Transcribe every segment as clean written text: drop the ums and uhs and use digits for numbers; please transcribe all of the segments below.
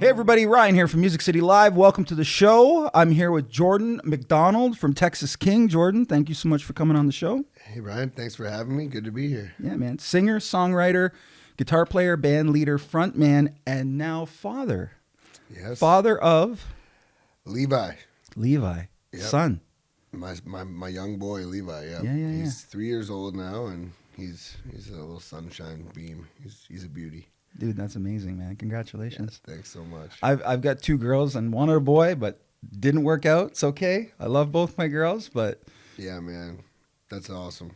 Hey everybody, Ryan here from Music City Live. Welcome to the show. I'm here with Jordan MacDonald from Texas King. Jordan, thank you so much for coming on the show. Hey Ryan, thanks for having me. Good to be here. Yeah, man. Singer, songwriter, guitar player, band leader, front man, and now father. Yes. Father of Levi. Yep. Son. My young boy Levi. Yeah. Yeah. He's 3 years old now, and he's a little sunshine beam. He's a beauty. Dude, that's amazing, man. Congratulations. Yeah, thanks so much. I've got two girls and one other boy, but didn't work out. It's okay. I love both my girls, but Yeah, man. That's awesome.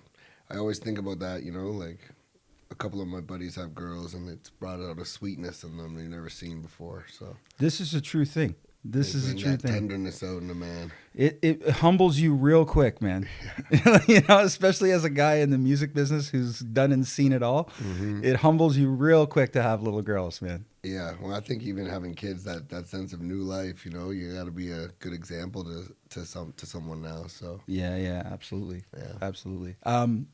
I always think about that, like a couple of my buddies have girls, and it's brought out a sweetness in them they've never seen before. So this is a true thing. This is a true thing. Tenderness out in a man. It humbles you real quick, man. Especially as a guy in the music business who's done and seen it all. Mm-hmm. It humbles you real quick to have little girls, man. Yeah, well, I think even having kids, that sense of new life, you got to be a good example to someone now. So yeah, absolutely, yeah, absolutely.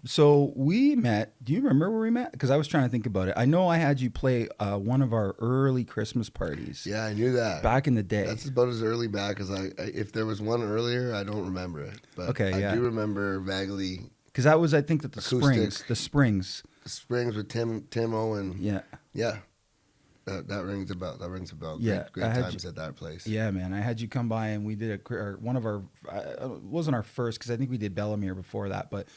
So we met. Do you remember where we met? Because I was trying to think about it. I know I had you play one of our early Christmas parties. Yeah, I knew that back in the day. That's about as early back as if there was one earlier, I don't remember it. But okay, I do remember vaguely. Because that was, I think, that the acoustic, Springs with Tim Owen. Yeah. That rings a bell. Yeah, great times at that place. Yeah, man. I had you come by and we did one of our. It wasn't our first because I think we did Bellamere before that, but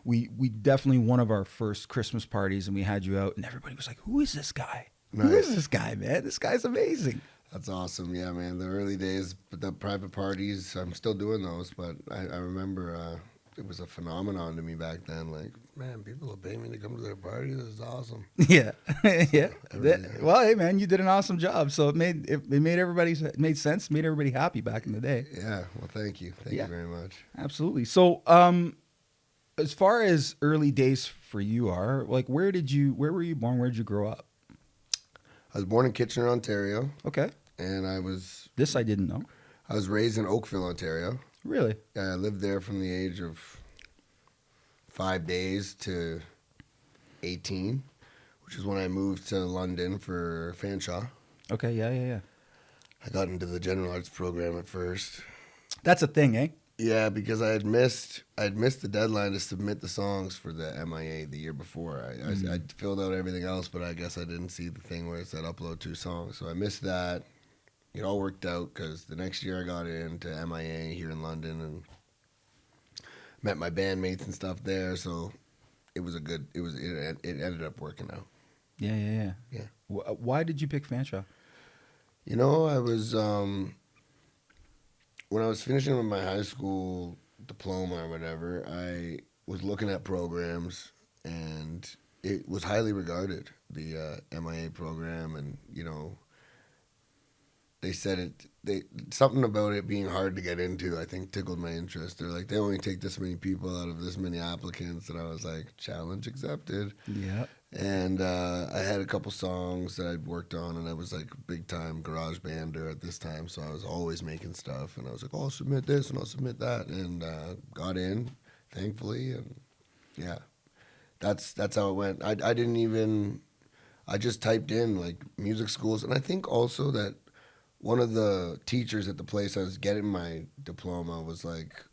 we definitely one of our first Christmas parties, and we had you out, and everybody was like, "Who is this guy? Nice. Who is this guy, man? This guy's amazing." That's awesome. Yeah, man. The early days, the private parties, I'm still doing those, but I remember it was a phenomenon to me back then. Like, man, people will pay me to come to their party. This is awesome. Yeah. Well, hey, man, you did an awesome job. So it made sense, made everybody happy back in the day. Yeah. Well, thank you. Thank you very much. Absolutely. So, as far as early days for you are, like, where were you born? Where did you grow up? I was born in Kitchener, Ontario. Okay. And I didn't know. I was raised in Oakville, Ontario. Really? Yeah, I lived there from the age of 5 days to 18, which is when I moved to London for Fanshawe. Okay, yeah. I got into the general arts program at first. That's a thing, eh? Yeah, because I had missed the deadline to submit the songs for the MIA the year before. I filled out everything else, but I guess I didn't see the thing where it said upload 2 songs, so I missed that. It all worked out because the next year I got into MIA here in London and met my bandmates and stuff there. So it ended up working out. Yeah. Why did you pick Fanshawe? I was when I was finishing with my high school diploma or whatever, I was looking at programs and it was highly regarded, the MIA program, and they said something about it being hard to get into, I think, tickled my interest. They're like, they only take this many people out of this many applicants. And I was like, challenge accepted. Yeah. And I had a couple songs that I'd worked on, and I was like big time garage bander at this time. So I was always making stuff. And I was like, I'll submit this and I'll submit that. And got in, thankfully. And yeah, that's how it went. I just typed in like music schools. And I think also that one of the teachers at the place I was getting my diploma was like,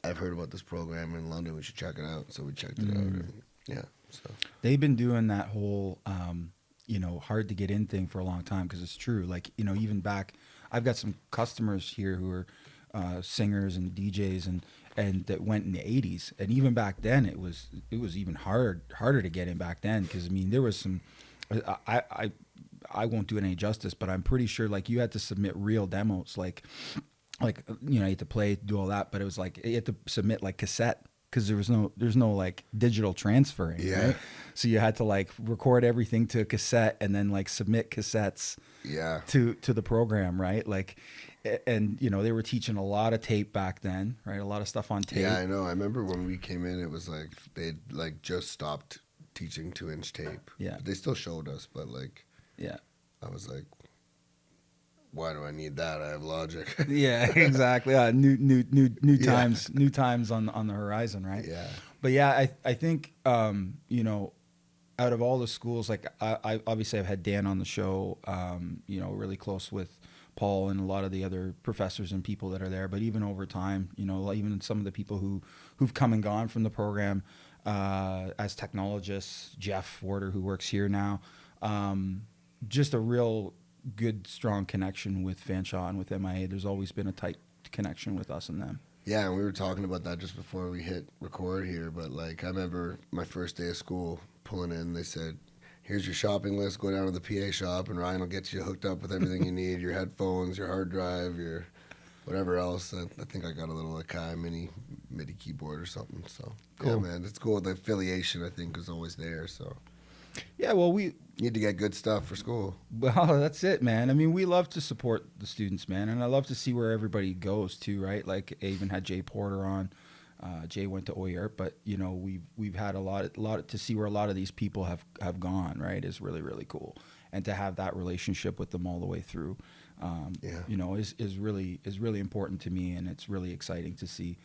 I've heard about this program in London. We should check it out. So we checked it out. And yeah. So they've been doing that whole, hard to get in thing for a long time because it's true. Like, even back, I've got some customers here who are singers and DJs and that went in the 80s. And even back then, it was even harder to get in back then because, there was some, I won't do it any justice, but I'm pretty sure like you had to submit real demos, like you had to play, do all that, but it was like you had to submit like cassette because there's no like digital transferring. Yeah. Right? So you had to like record everything to a cassette and then like submit cassettes. Yeah. To the program, right? Like, and they were teaching a lot of tape back then, right? A lot of stuff on tape. Yeah, I know. I remember when we came in, it was like they'd like just stopped teaching 2-inch tape. Yeah. But they still showed us, but like. Yeah. I was like, why do I need that? I have Logic. Yeah, exactly. New times, Yeah. new times on the horizon, right? Yeah. But yeah, I think, out of all the schools, like I obviously I've had Dan on the show, you know, really close with Paul and a lot of the other professors and people that are there. But even over time, you know, even some of the people who've come and gone from the program as technologists, Jeff Warder, who works here now, just a real good, strong connection with Fanshawe and with MIA. There's always been a tight connection with us and them. Yeah, and we were talking about that just before we hit record here. But like, I remember my first day of school pulling in. They said, "Here's your shopping list. Go down to the PA shop, and Ryan will get you hooked up with everything you need: your headphones, your hard drive, your whatever else." I think I got a little Akai MIDI keyboard or something. So cool, yeah, man. It's cool. The affiliation, I think, is always there. So yeah, well, we need to get good stuff for school. Well, that's it, man. I mean, we love to support the students, man, and I love to see where everybody goes too, right? Like, I even had Jay Porter on. Jay went to OER, but you know, we've had a lot to see where a lot of these people have gone, right? Is really, really cool, and to have that relationship with them all the way through, you know, is really important to me, and it's really exciting to see.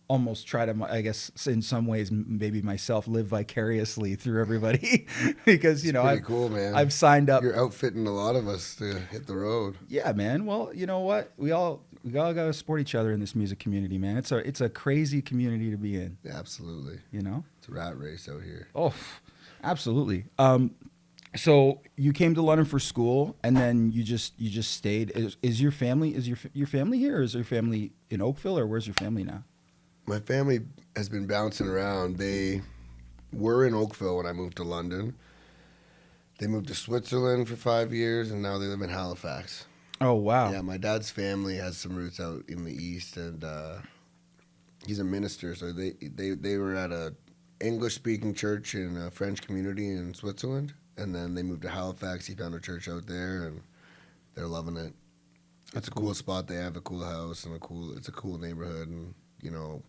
Almost try to, I guess, in some ways, maybe myself live vicariously through everybody because, you know, pretty cool, man. I've signed up. You're outfitting a lot of us to hit the road. Yeah, man. Well, you know what? We all got to support each other in this music community, man. It's a crazy community to be in. Yeah, absolutely. You know, it's a rat race out here. Oh, absolutely. So you came to London for school, and then you just stayed. Is your family here, or is your family in Oakville, or where's your family now? My family has been bouncing around. They were in Oakville when I moved to London. They moved to Switzerland for 5 years, and now they live in Halifax. Oh, wow. Yeah, my dad's family has some roots out in the East, and he's a minister. So they were at a English-speaking church in a French community in Switzerland. And then they moved to Halifax. He found a church out there, and they're loving it. It's a cool spot. They have a cool house and it's a cool neighborhood. And you know,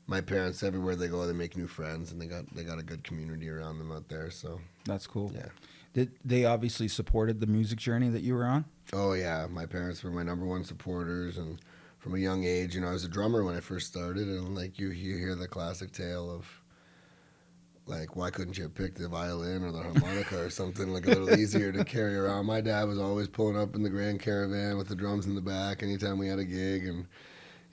my parents, everywhere they go, they make new friends, and they got a good community around them out there. So that's cool. Yeah. Did they obviously supported the music journey that you were on? Oh yeah, my parents were my number one supporters, and from a young age, you know, I was a drummer when I first started, and like you hear the classic tale of, like, why couldn't you have picked the violin or the harmonica or something like a little easier to carry around? My dad was always pulling up in the Grand Caravan with the drums in the back anytime we had a gig, and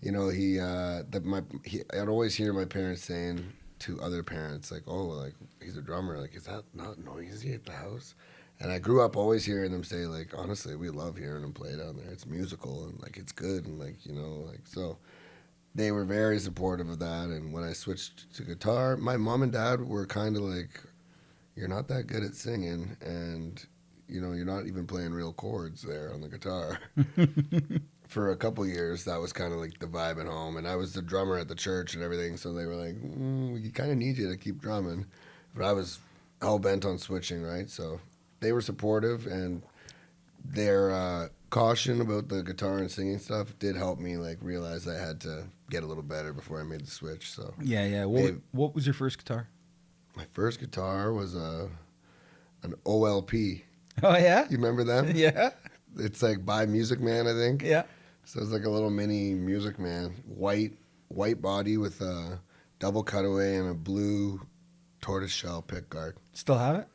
you know, I'd always hear my parents saying to other parents, like, "Oh, like, he's a drummer. Like, is that not noisy at the house?" And I grew up always hearing them say, like, honestly, we love hearing him play down there. It's musical and like it's good, and like, you know, like, so. They were very supportive of that, and when I switched to guitar, my mom and dad were kind of like, "You're not that good at singing, and you know, you're not even playing real chords there on the guitar." For a couple years, that was kind of like the vibe at home, and I was the drummer at the church and everything, so they were like, "We kind of need you to keep drumming," but I was hell bent on switching, right? So they were supportive, and their caution about the guitar and singing stuff did help me like realize I had to get a little better before I made the switch. So yeah. What was your first guitar? My first guitar was an OLP. Oh yeah, you remember them? Yeah, it's like by Music Man, I think. Yeah. So it's like a little mini Music Man, white body with a double cutaway and a blue tortoiseshell pickguard. Still have it?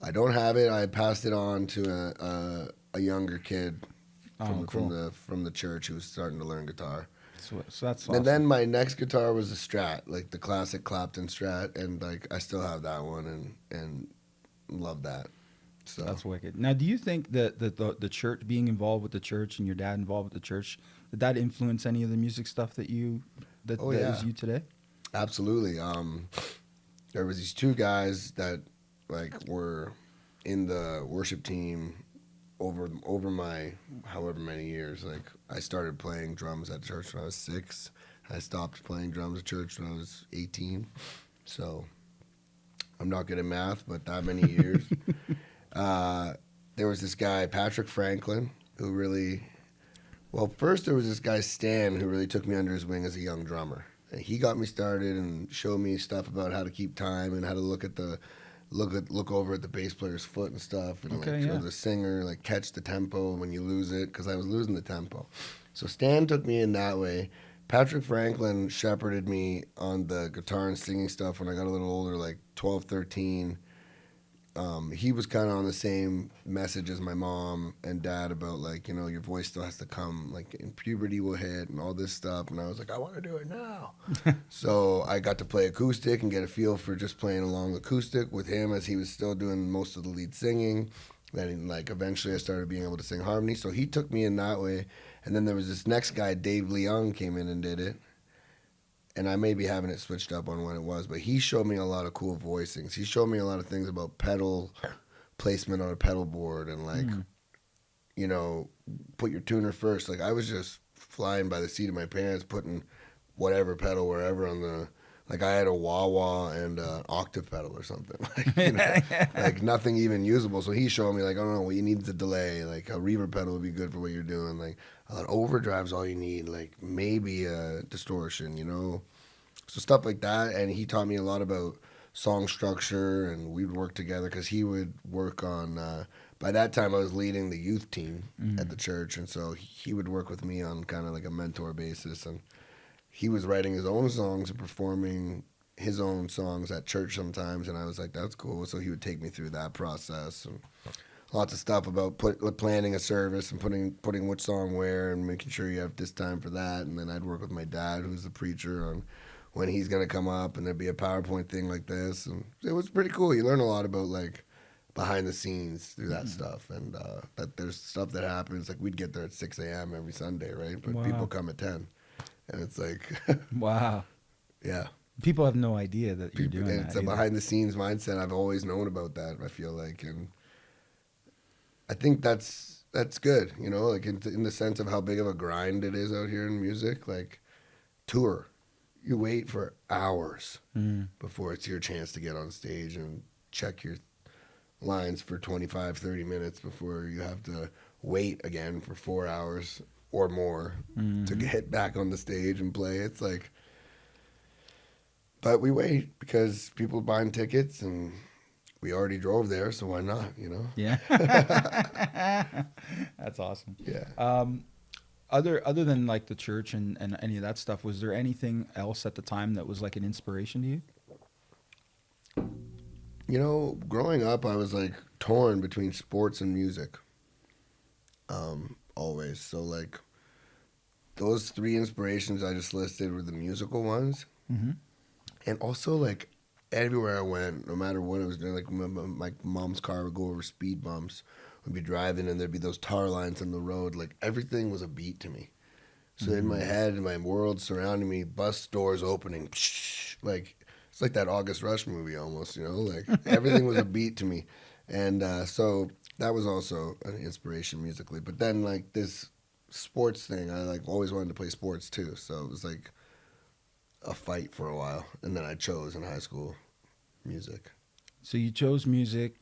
I don't have it. I passed it on to a younger kid from the church who was starting to learn guitar. So that's awesome. And then my next guitar was a Strat, like the classic Clapton Strat, and like I still have that one and love that. So that's wicked. Now, do you think that the church, being involved with the church and your dad involved with the church, did that influence any of the music stuff that is you today? Absolutely. There was these two guys that like were in the worship team over my however many years. Like I started playing drums at church when I was 6. I stopped playing drums at church when I was 18. So I'm not good at math, but that many years. There was this guy, Patrick Franklin, who really... Well, first there was this guy, Stan, who really took me under his wing as a young drummer. And he got me started and showed me stuff about how to keep time and how to look over at the bass player's foot and stuff, and or the singer, like catch the tempo when you lose it, because I was losing the tempo. So Stan took me in that way. Patrick Franklin shepherded me on the guitar and singing stuff when I got a little older, like 12, 13. he was kind of on the same message as my mom and dad about like, you know, your voice still has to come, like in puberty will hit and all this stuff. And I was like, I want to do it now. So I got to play acoustic and get a feel for just playing along acoustic with him as he was still doing most of the lead singing. Then like eventually I started being able to sing harmony. So he took me in that way. And then there was this next guy, Dave Leung, came in and did it. And I may be having it switched up on when it was, but he showed me a lot of cool voicings. He showed me a lot of things about pedal placement on a pedal board and like, you know, put your tuner first. Like I was just flying by the seat of my pants, putting whatever pedal wherever on the, like I had a wah-wah and an octave pedal or something. Like, you know, like nothing even usable. So he showed me like, I don't know, what you need is a delay. Like a reverb pedal would be good for what you're doing. Like overdrive's all you need. Like maybe a distortion, you know? So stuff like that. And he taught me a lot about song structure and we'd work together because he would work on, by that time I was leading the youth team at the church. And so he would work with me on kind of like a mentor basis. And he was writing his own songs and performing his own songs at church sometimes, and I was like, that's cool. So he would take me through that process and lots of stuff about planning a service and putting which song where and making sure you have this time for that. And then I'd work with my dad, who's the preacher, on when he's going to come up, and there'd be a PowerPoint thing like this. And it was pretty cool. You learn a lot about, like, behind the scenes through that stuff. And that there's stuff that happens. Like, we'd get there at 6 a.m. every Sunday, right? But people come at 10. And it's like... Wow. Yeah. People have no idea that you're doing that. It's a behind-the-scenes mindset. I've always known about that, I feel like. And I think that's good, you know, like in the sense of how big of a grind it is out here in music. Like, tour. You wait for hours before it's your chance to get on stage and check your lines for 25, 30 minutes before you have to wait again for 4 hours or more to get back on the stage and play. It's like, but we wait because people buying tickets and we already drove there, so why not, you know? Yeah. That's awesome. Yeah. Other than like the church and any of that stuff, was there anything else at the time that was like an inspiration to you? You know, growing up, I was like torn between sports and music. Always. So like those three inspirations I just listed were the musical ones. Mm-hmm. And also like everywhere I went, no matter what I was doing, like my mom's car would go over speed bumps. We'd be driving and there'd be those tar lines on the road. Like everything was a beat to me. So in my head, in my world surrounding me, bus doors opening, like it's like that August Rush movie almost, you know, like everything was a beat to me. And so that was also an inspiration musically. But then like this sports thing, I like always wanted to play sports too. So it was like a fight for a while. And then I chose in high school music. So you chose music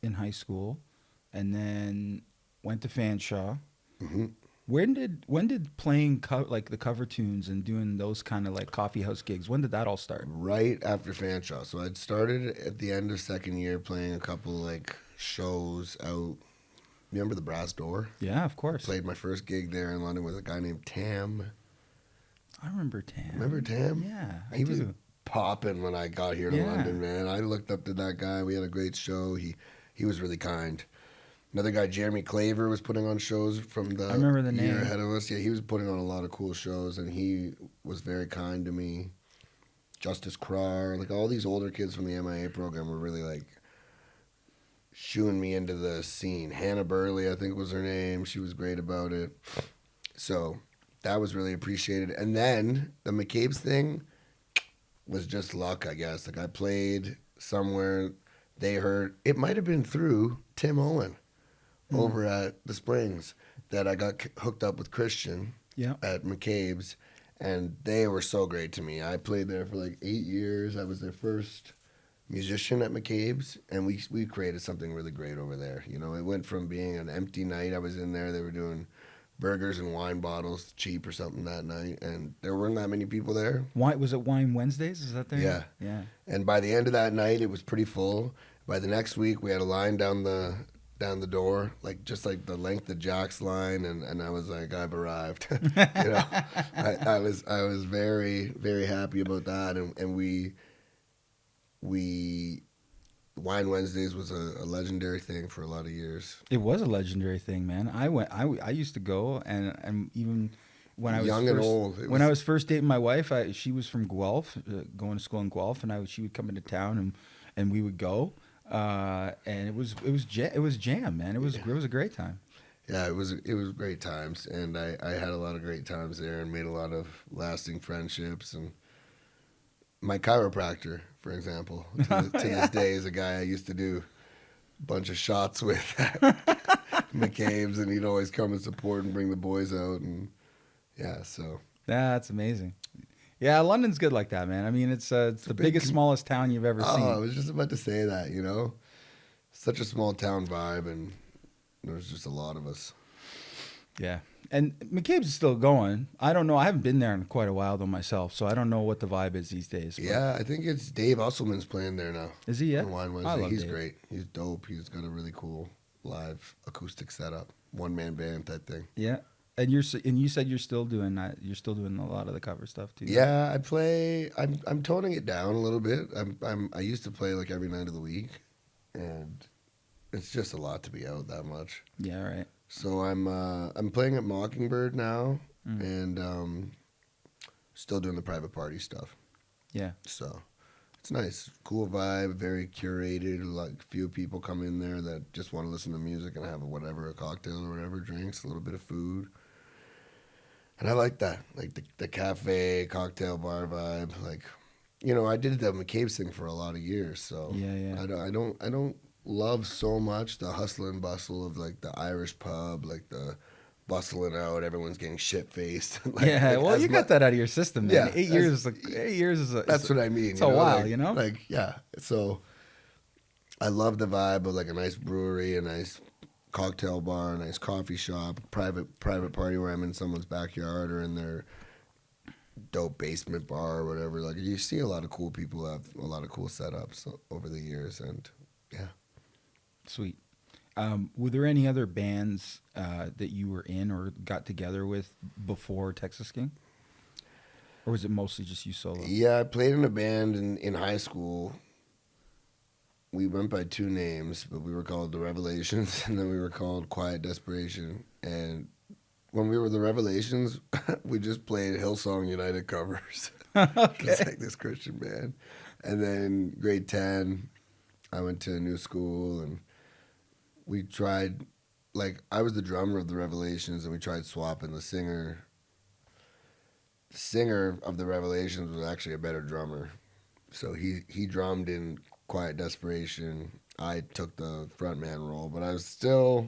in high school and then went to Fanshawe. Mm-hmm. When did playing like the cover tunes and doing those kind of like coffee house gigs, when did that all start? Right after Fanshawe. So I'd started at the end of second year playing a couple like shows out. You remember the Brass Door? Yeah, of course. Played my first gig there in London with a guy named Tam. I remember Tam. Remember Tam? Yeah, He was popping when I got here to London, man. I looked up to that guy. We had a great show. He was really kind. Another guy, Jeremy Claver, was putting on shows from the I remember the year name. ahead of us. Yeah, he was putting on a lot of cool shows, and he was very kind to me. Justice Crar, like all these older kids from the MIA program were really like shooing me into the scene. Hannah Burley, I think was her name. She was great about it. So that was really appreciated. And then the McCabe's thing was just luck, I guess. Like I played somewhere, they heard, it might have been through Tim Owen over at the Springs that I got hooked up with Christian at McCabe's, and they were so great to me. I played there for like 8 years. I was their first musician at McCabe's, and we created something really great over there. You know, it went from being an empty night. I was in there, they were doing burgers and wine bottles cheap or something that night, and there weren't that many people there. Why was it Wine Wednesdays? Is that there? Yeah. And by the end of that night, it was pretty full. By the next week, we had a line down the door, like just like the length of Jack's line, and I was like, I've arrived. You know, I was very, very happy about that, and we Wine Wednesdays was a legendary thing for a lot of years. It was a legendary thing, man. I used to go, and even when I was Young and first old. when I was first dating my wife, she was from Guelph, going to school in Guelph, and she would come into town, and we would go, and it was jam, man. It was a great time. Yeah, it was great times, and I had a lot of great times there and made a lot of lasting friendships. And my chiropractor, for example, to this day is a guy I used to do a bunch of shots with at McCabe's, and he'd always come and support and bring the boys out, and yeah, so That's amazing. Yeah, London's good like that, man. I mean, it's the biggest, smallest town you've ever oh, I seen. was just about to say that, such a small town vibe, and there's just a lot of us. Yeah. And McCabe's is still going. I don't know. I haven't been there in quite a while though myself, so I don't know what the vibe is these days. But Yeah, I think it's Dave Usselman's playing there now. is he yet? On Wine I Wednesday. love He's Dave. great. He's dope. He's got a really cool live acoustic setup, one man band type thing. Yeah. And you said you're still doing that. You're still doing a lot of the cover stuff too. Yeah, I play. I'm toning it down a little bit. I used to play like every night of the week, and it's just a lot to be out that much. Yeah. Right. So I'm playing at Mockingbird now, Mm. and still doing the private party stuff. Yeah. So it's nice, cool vibe, very curated. Like few people come in there that just want to listen to music and have a cocktail or whatever, drinks, a little bit of food. And I like that, like the cafe, cocktail bar vibe. Like, I did the McCabe's thing for a lot of years, so Yeah. I don't love so much the hustle and bustle of like the Irish pub, like the bustling out, everyone's getting shit faced. Yeah. Well, you got that out of your system, man. Yeah, 8 years is a. That's what I mean. It's a while, Like, yeah. So I love the vibe of like a nice brewery, a nice cocktail bar, a nice coffee shop, private party where I'm in someone's backyard or in their dope basement bar or whatever. Like you see a lot of cool people have a lot of cool setups over the years, and yeah. Sweet. Were there any other bands that you were in or got together with before Texas King? Or was it mostly just you solo? Yeah, I played in a band in high school. We went by two names, but we were called The Revelations, and then we were called Quiet Desperation. And when we were The Revelations, we just played Hillsong United covers. Okay. It's like this Christian band. And then grade 10, I went to a new school, and we tried, like, I was the drummer of The Revelations, and we tried swapping the singer. The singer of The Revelations was actually a better drummer. So he drummed in Quiet Desperation. I took the frontman role, but I was still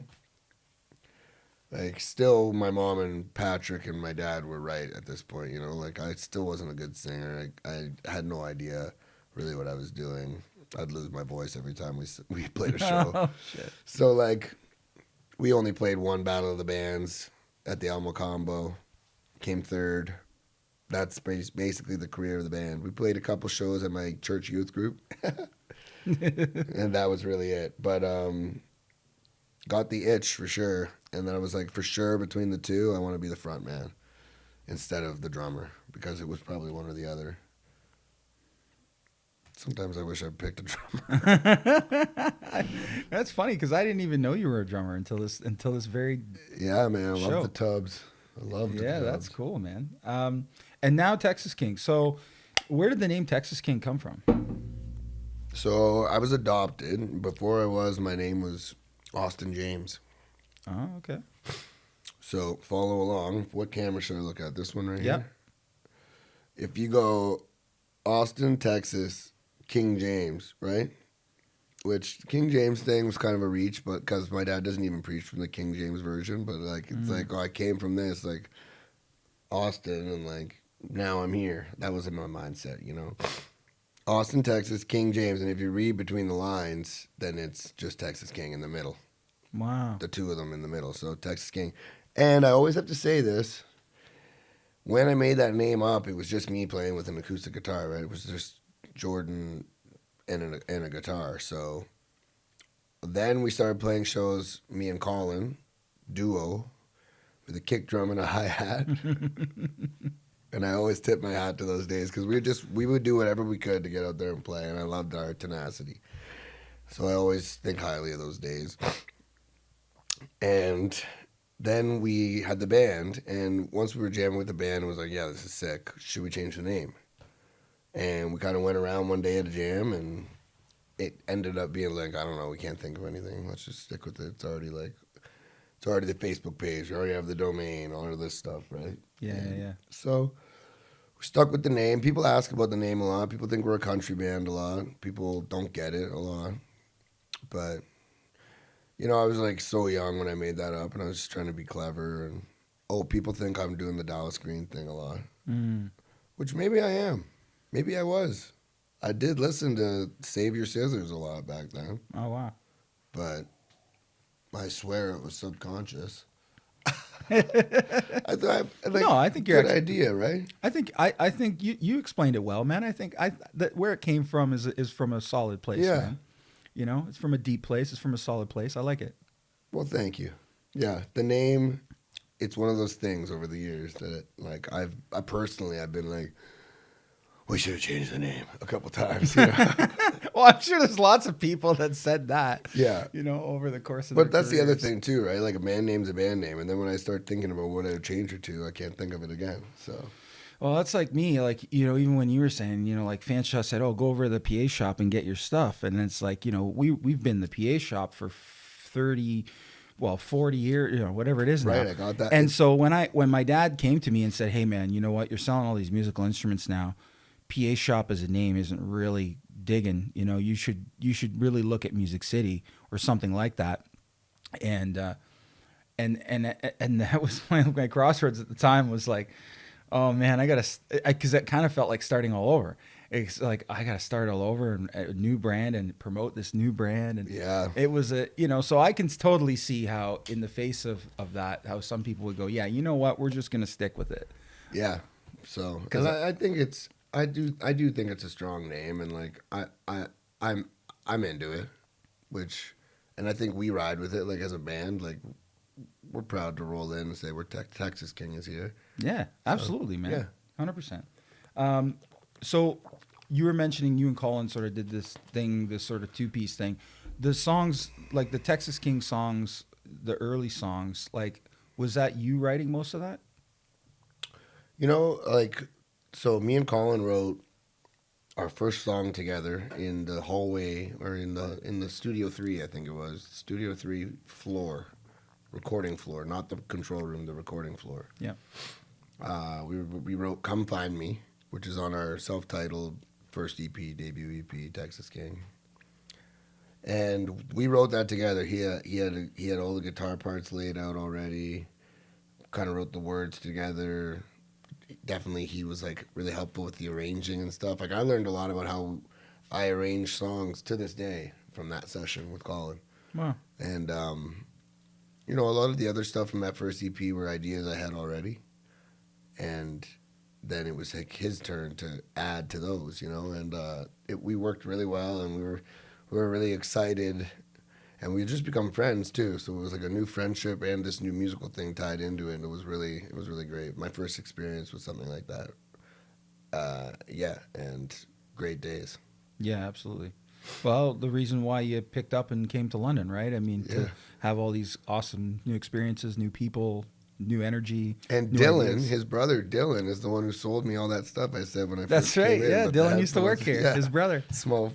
my mom and Patrick and my dad were right at this point, like I still wasn't a good singer. I had no idea really what I was doing. I'd lose my voice every time we played a show. Oh, shit. So like we only played one Battle of the Bands at the Alamo Combo, came third. That's basically the career of the band. We played a couple shows at my church youth group. And that was really it. But got the itch for sure. And then I was like, for sure, between the two, I want to be the front man instead of the drummer, because it was probably one or the other. Sometimes I wish I picked a drummer. That's funny because I didn't even know you were a drummer until this very Yeah, man. I show. love the tubs. I love the Yeah, tubs. that's cool, man. And now Texas King. So where did the name Texas King come from? So I was adopted. Before my name was Austin James. Oh, okay. So follow along. What camera should I look at? This one right Yep. here? If you go Austin, Texas, King James, right? Which King James thing was kind of a reach, but because my dad doesn't even preach from the King James version, but like it's like, I came from this, like Austin, and like now I'm here. That was in my mindset, Austin, Texas, King James, and if you read between the lines, then it's just Texas King in the middle. Wow. The two of them in the middle, so Texas King. And I always have to say this. When I made that name up, it was just me playing with an acoustic guitar, right? It was just Jordan and a guitar. So then we started playing shows, me and Colin, duo, with a kick drum and a hi-hat. And I always tip my hat to those days because we would do whatever we could to get out there and play, and I loved our tenacity. So I always think highly of those days. And then we had the band, and once we were jamming with the band, it was like, yeah, this is sick. Should we change the name? And we kind of went around one day at a jam, and it ended up being like, I don't know, we can't think of anything. Let's just stick with it. It's already the Facebook page. We already have the domain, all of this stuff, right? Yeah, And yeah. so we stuck with the name. People ask about the name a lot. People think we're a country band a lot. People don't get it a lot. But I was like so young when I made that up, and I was just trying to be clever. And people think I'm doing the Dallas Green thing a lot, Mm. which maybe I am. Maybe I was. I did listen to Save Your Scissors a lot back then, Oh wow. but I swear it was subconscious. No, I thought, like, I think you're good idea, right? I think you explained it well, man. I think that where it came from is from a solid place, Yeah. man. It's from a deep place. It's from a solid place. I like it. Well, thank you. Yeah, the name. It's one of those things over the years that, like, I personally, I've been like, we should have changed the name a couple times. Well, I'm sure there's lots of people that said that. Yeah. Over the course of But their that's the other careers. thing too, right? Like a band name's a band name, and then when I start thinking about what I would change it to, I can't think of it again. So Well, that's like me. Like, even when you were saying, like Fanshawe said, oh, go over to the PA shop and get your stuff. And it's like, we've been in the PA shop for 40 years, whatever it is now. right, I got that. And so when my dad came to me and said, hey, man, you know what? You're selling all these musical instruments now. PA shop as a name isn't really digging. You should really look at Music City or something like that. And that was my crossroads at the time was like, oh man, because it kind of felt like starting all over. It's like I gotta start all over and a new brand and promote this new brand, and Yeah. it was so I can totally see how in the face of that, how some people would go, yeah, you know what, we're just gonna stick with it. Yeah. So, 'Cause because I think I do think it's a strong name, and like I'm into it, and I think we ride with it. Like as a band, like we're proud to roll in and say we're Texas King is here. Yeah, absolutely, man. yeah. 100%. So you were mentioning you and Colin sort of did this thing, this sort of two-piece thing. The songs, like the Texas King songs, the early songs, like, was that you writing most of that? Like, so me and Colin wrote our first song together in the hallway or in the Studio 3, I think it was. Studio 3 floor, recording floor, not the control room, the recording floor. Yeah. We wrote Come Find Me, which is on our self-titled first EP, debut EP, Texas King. And we wrote that together. He had all the guitar parts laid out already. Kind of wrote the words together. Definitely, he was like really helpful with the arranging and stuff. Like I learned a lot about how I arrange songs to this day from that session with Colin. Wow. And a lot of the other stuff from that first EP were ideas I had already, and then it was like his turn to add to those, and we worked really well, and we were really excited, and we had just become friends too. So it was like a new friendship and this new musical thing tied into it, and it was really great. My first experience with something like that. Yeah, and great days. Yeah, absolutely. Well, the reason why you picked up and came to London, right? I mean, Yeah. to have all these awesome new experiences, new people, new energy. And new Dylan, ideas. his brother Dylan, is the one who sold me all that stuff I said when I That's first right. came in. Yeah, with the Dylan used to work headphones. here. Yeah. His brother. Small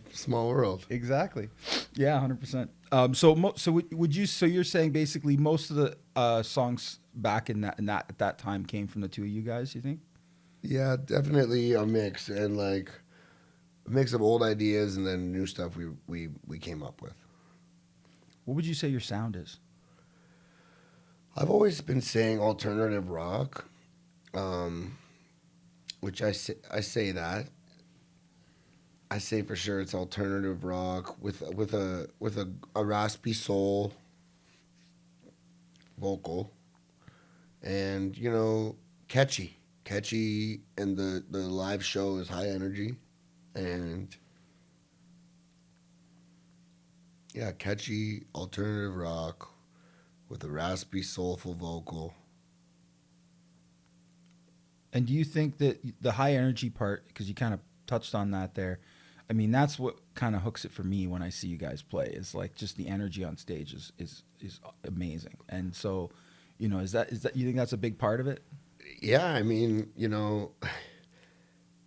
world. Exactly. Yeah, 100%. So would you? So you're saying basically most of the songs back in that at that time came from the two of you guys? You think? Yeah, definitely a mix, and like a mix of old ideas and then new stuff we came up with. What would you say your sound is? I've always been saying alternative rock, which I say that. I say for sure it's alternative rock with a raspy soul vocal, and catchy, and the live show is high energy, and yeah, catchy alternative rock with a raspy soulful vocal. And do you think that the high energy part, because you kind of touched on that there, I mean, that's what kind of hooks it for me when I see you guys play. Is like just the energy on stage is amazing. And so, is that you think that's a big part of it? Yeah, I mean,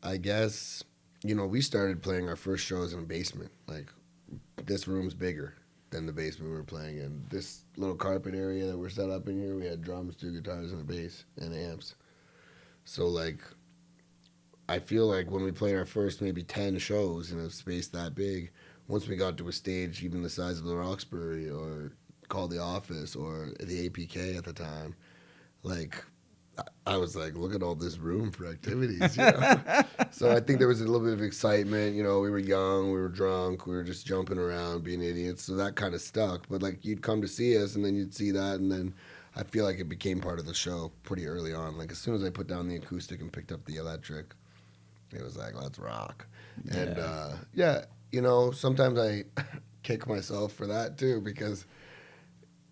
I guess, we started playing our first shows in a basement. Like, this room's bigger than the basement we were playing in. This little carpet area that we're set up in here, we had drums, two guitars, and a bass, and amps. So, like, I feel like when we played our first maybe 10 shows in a space that big, once we got to a stage even the size of the Roxbury or called the Office or the APK at the time, like, I was like, look at all this room for activities, So I think there was a little bit of excitement. We were young, we were drunk, we were just jumping around, being idiots. So that kind of stuck. But like, you'd come to see us, and then you'd see that, and then I feel like it became part of the show pretty early on. Like, as soon as I put down the acoustic and picked up the electric, it was like, let's rock. And yeah, sometimes I kick myself for that too, because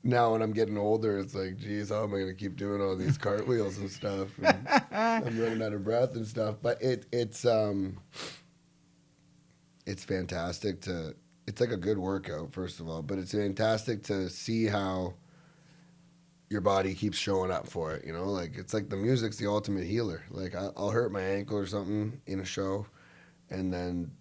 now when I'm getting older, it's like, geez, how am I going to keep doing all these cartwheels and stuff? And I'm running out of breath and stuff. But it's fantastic to. It's like a good workout, first of all, but it's fantastic to see how your body keeps showing up for it. Like, it's like the music's the ultimate healer. Like, I'll hurt my ankle or something in a show, and then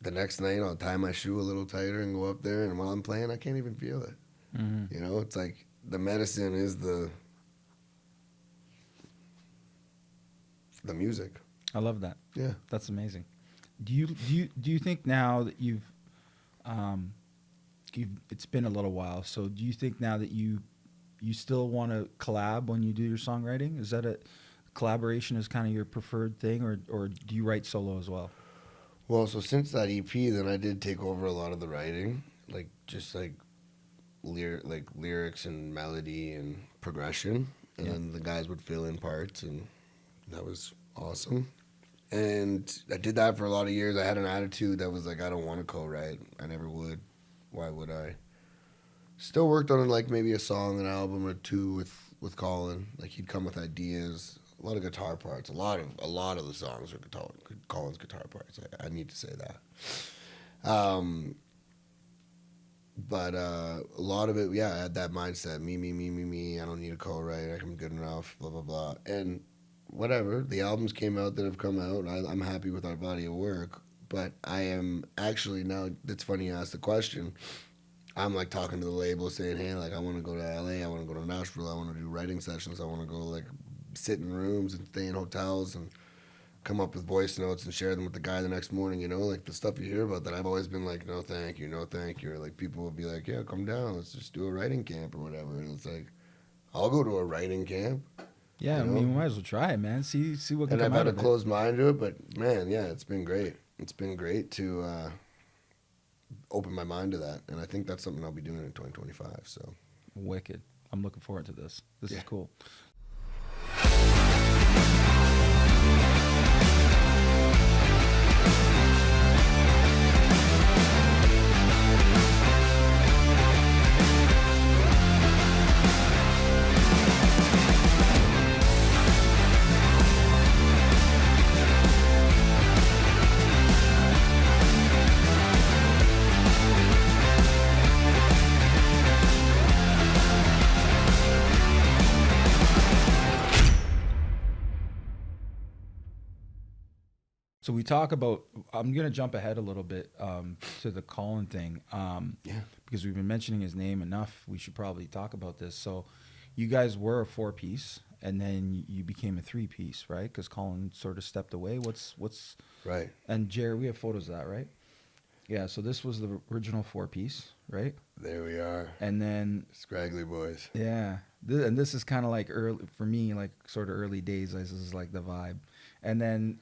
the next night I'll tie my shoe a little tighter and go up there, and while I'm playing, I can't even feel it. Mm-hmm. It's like the medicine is the music. I love that. Yeah. That's amazing. Do you think now that it's been a little while, so do you think now that you still want to collab when you do your songwriting? Is that a collaboration is kind of your preferred thing, or do you write solo as well? Well, so since that EP, then I did take over a lot of the writing, like just like lyrics and melody and progression, and then the guys would fill in parts, and that was awesome. And I did that for a lot of years. I had an attitude that was like, I don't want to co-write. I never would. Why would I? Still worked on like maybe a song, an album or two with Colin. Like, he'd come with ideas, a lot of guitar parts. A lot of the songs are Colin's guitar parts. I need to say that. But a lot of it, yeah, I had that mindset. Me. I don't need a co-write. I'm good enough. Blah blah blah. And whatever. The albums came out that have come out. I'm happy with our body of work. But I am actually now. It's funny you asked the question. I'm like talking to the label saying, hey, like, I want to go to LA, I want to go to Nashville, I want to do writing sessions, I want to go like sit in rooms and stay in hotels and come up with voice notes and share them with the guy the next morning, like the stuff you hear about that. I've always been like, no thank you, no thank you. Or like, people will be like, yeah, come down, let's just do a writing camp or whatever. And it's like, I'll go to a writing camp. Yeah, I mean, we might as well try it, man. See what can and come I've out had a of it. closed mind to it, but man, yeah, it's been great. It's been great to open my mind to that, and I think that's something I'll be doing in 2025. So Wicked. I'm looking forward to this. This is cool. So we talk about. I'm gonna jump ahead a little bit to the Colin thing, because we've been mentioning his name enough. We should probably talk about this. So, you guys were a 4-piece, and then you became a 3-piece, right? Because Colin sort of stepped away. What's right? And Jerry, we have photos of that, right? Yeah. So this was the original 4-piece, right? There we are. And then Scraggly Boys. Yeah, and this is kind of like early for me, like sort of early days. This is like the vibe. And then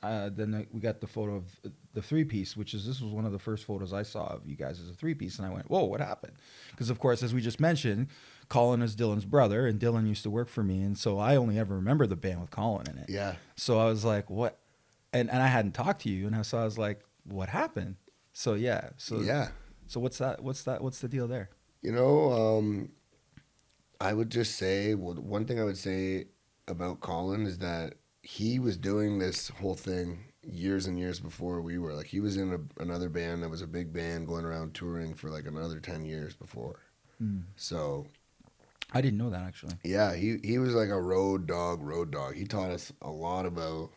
we got the photo of the 3-piece, this was one of the first photos I saw of you guys as a 3-piece, and I went, whoa, what happened? Because of course, as we just mentioned, Colin is Dylan's brother, and Dylan used to work for me, and so I only ever remember the band with Colin in it. Yeah. So I was like, what? And I hadn't talked to you, and so I was like, what happened? So yeah. So what's that? What's the deal there? I would just say, one thing I would say about Colin is that he was doing this whole thing years and years before we were. Like he was in another band that was a big band going around touring for like another 10 years before. Mm. So I didn't know that actually. yeah, he was like a road dog. He taught us a lot about,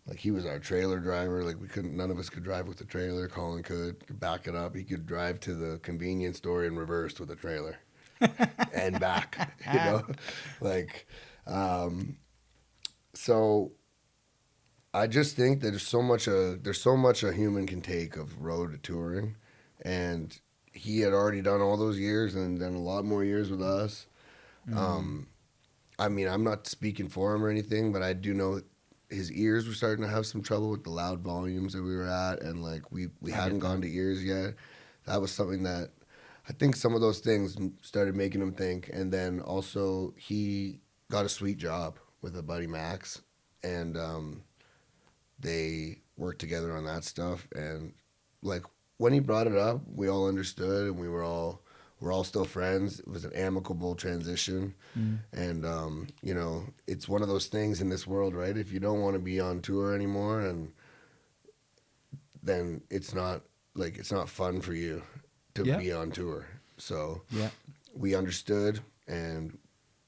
like he was our trailer driver. Like none of us could drive with a trailer. Colin could back it up. He could drive to the convenience store in reverse with a trailer and back, like, so I just think that there's so much a human can take of road touring, and he had already done all those years and done a lot more years with us. Mm. I mean, I'm not speaking for him or anything, but I do know his ears were starting to have some trouble with the loud volumes that we were at, and like we hadn't gone to ears yet. That was something that I think some of those things started making him think. And then also he got a sweet job with a buddy Max, and they worked together on that stuff. And like when he brought it up, we all understood, and we're all still friends. It was an amicable transition. Mm. And it's one of those things in this world, right? If you don't want to be on tour anymore, and then it's not fun for you to Yeah. be on tour. So Yeah. we understood, and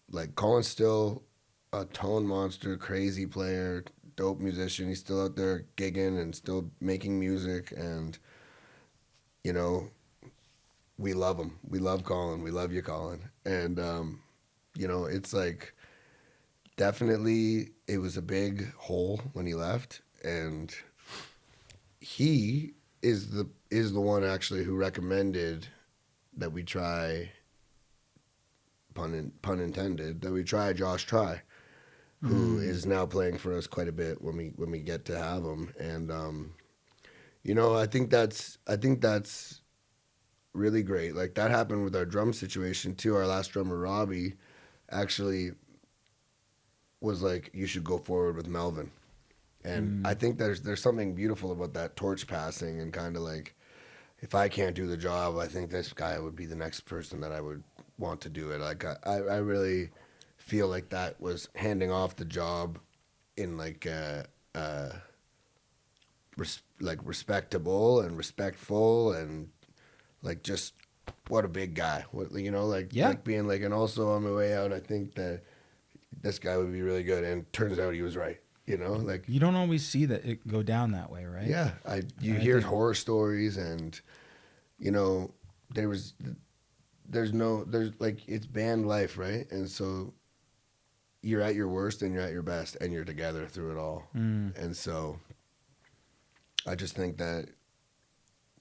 like Colin's still a tone monster, crazy player, dope musician. He's still out there gigging and still making music, and you know, we love him. We love Colin. We love you, Colin. And it's like definitely it was a big hole when he left, and he is the one actually who recommended that we try, pun intended, that we try Josh Try, who is now playing for us quite a bit when we get to have him. And I think that's really great. Like that happened with our drum situation too. Our last drummer Robbie actually was like, you should go forward with Melvin. And I think there's something beautiful about that torch passing, and kind of like, if I can't do the job, I think this guy would be the next person that I would want to do it. Like I really feel like that was handing off the job in like respectable and respectful, and like just what a big guy. Like being like, and also on my way out, I think that this guy would be really good. And turns out he was right. Like You don't always see that it go down that way, right? yeah, you hear horror stories, and there's like, it's band life, right? And so you're at your worst and you're at your best, and you're together through it all. And so I just think that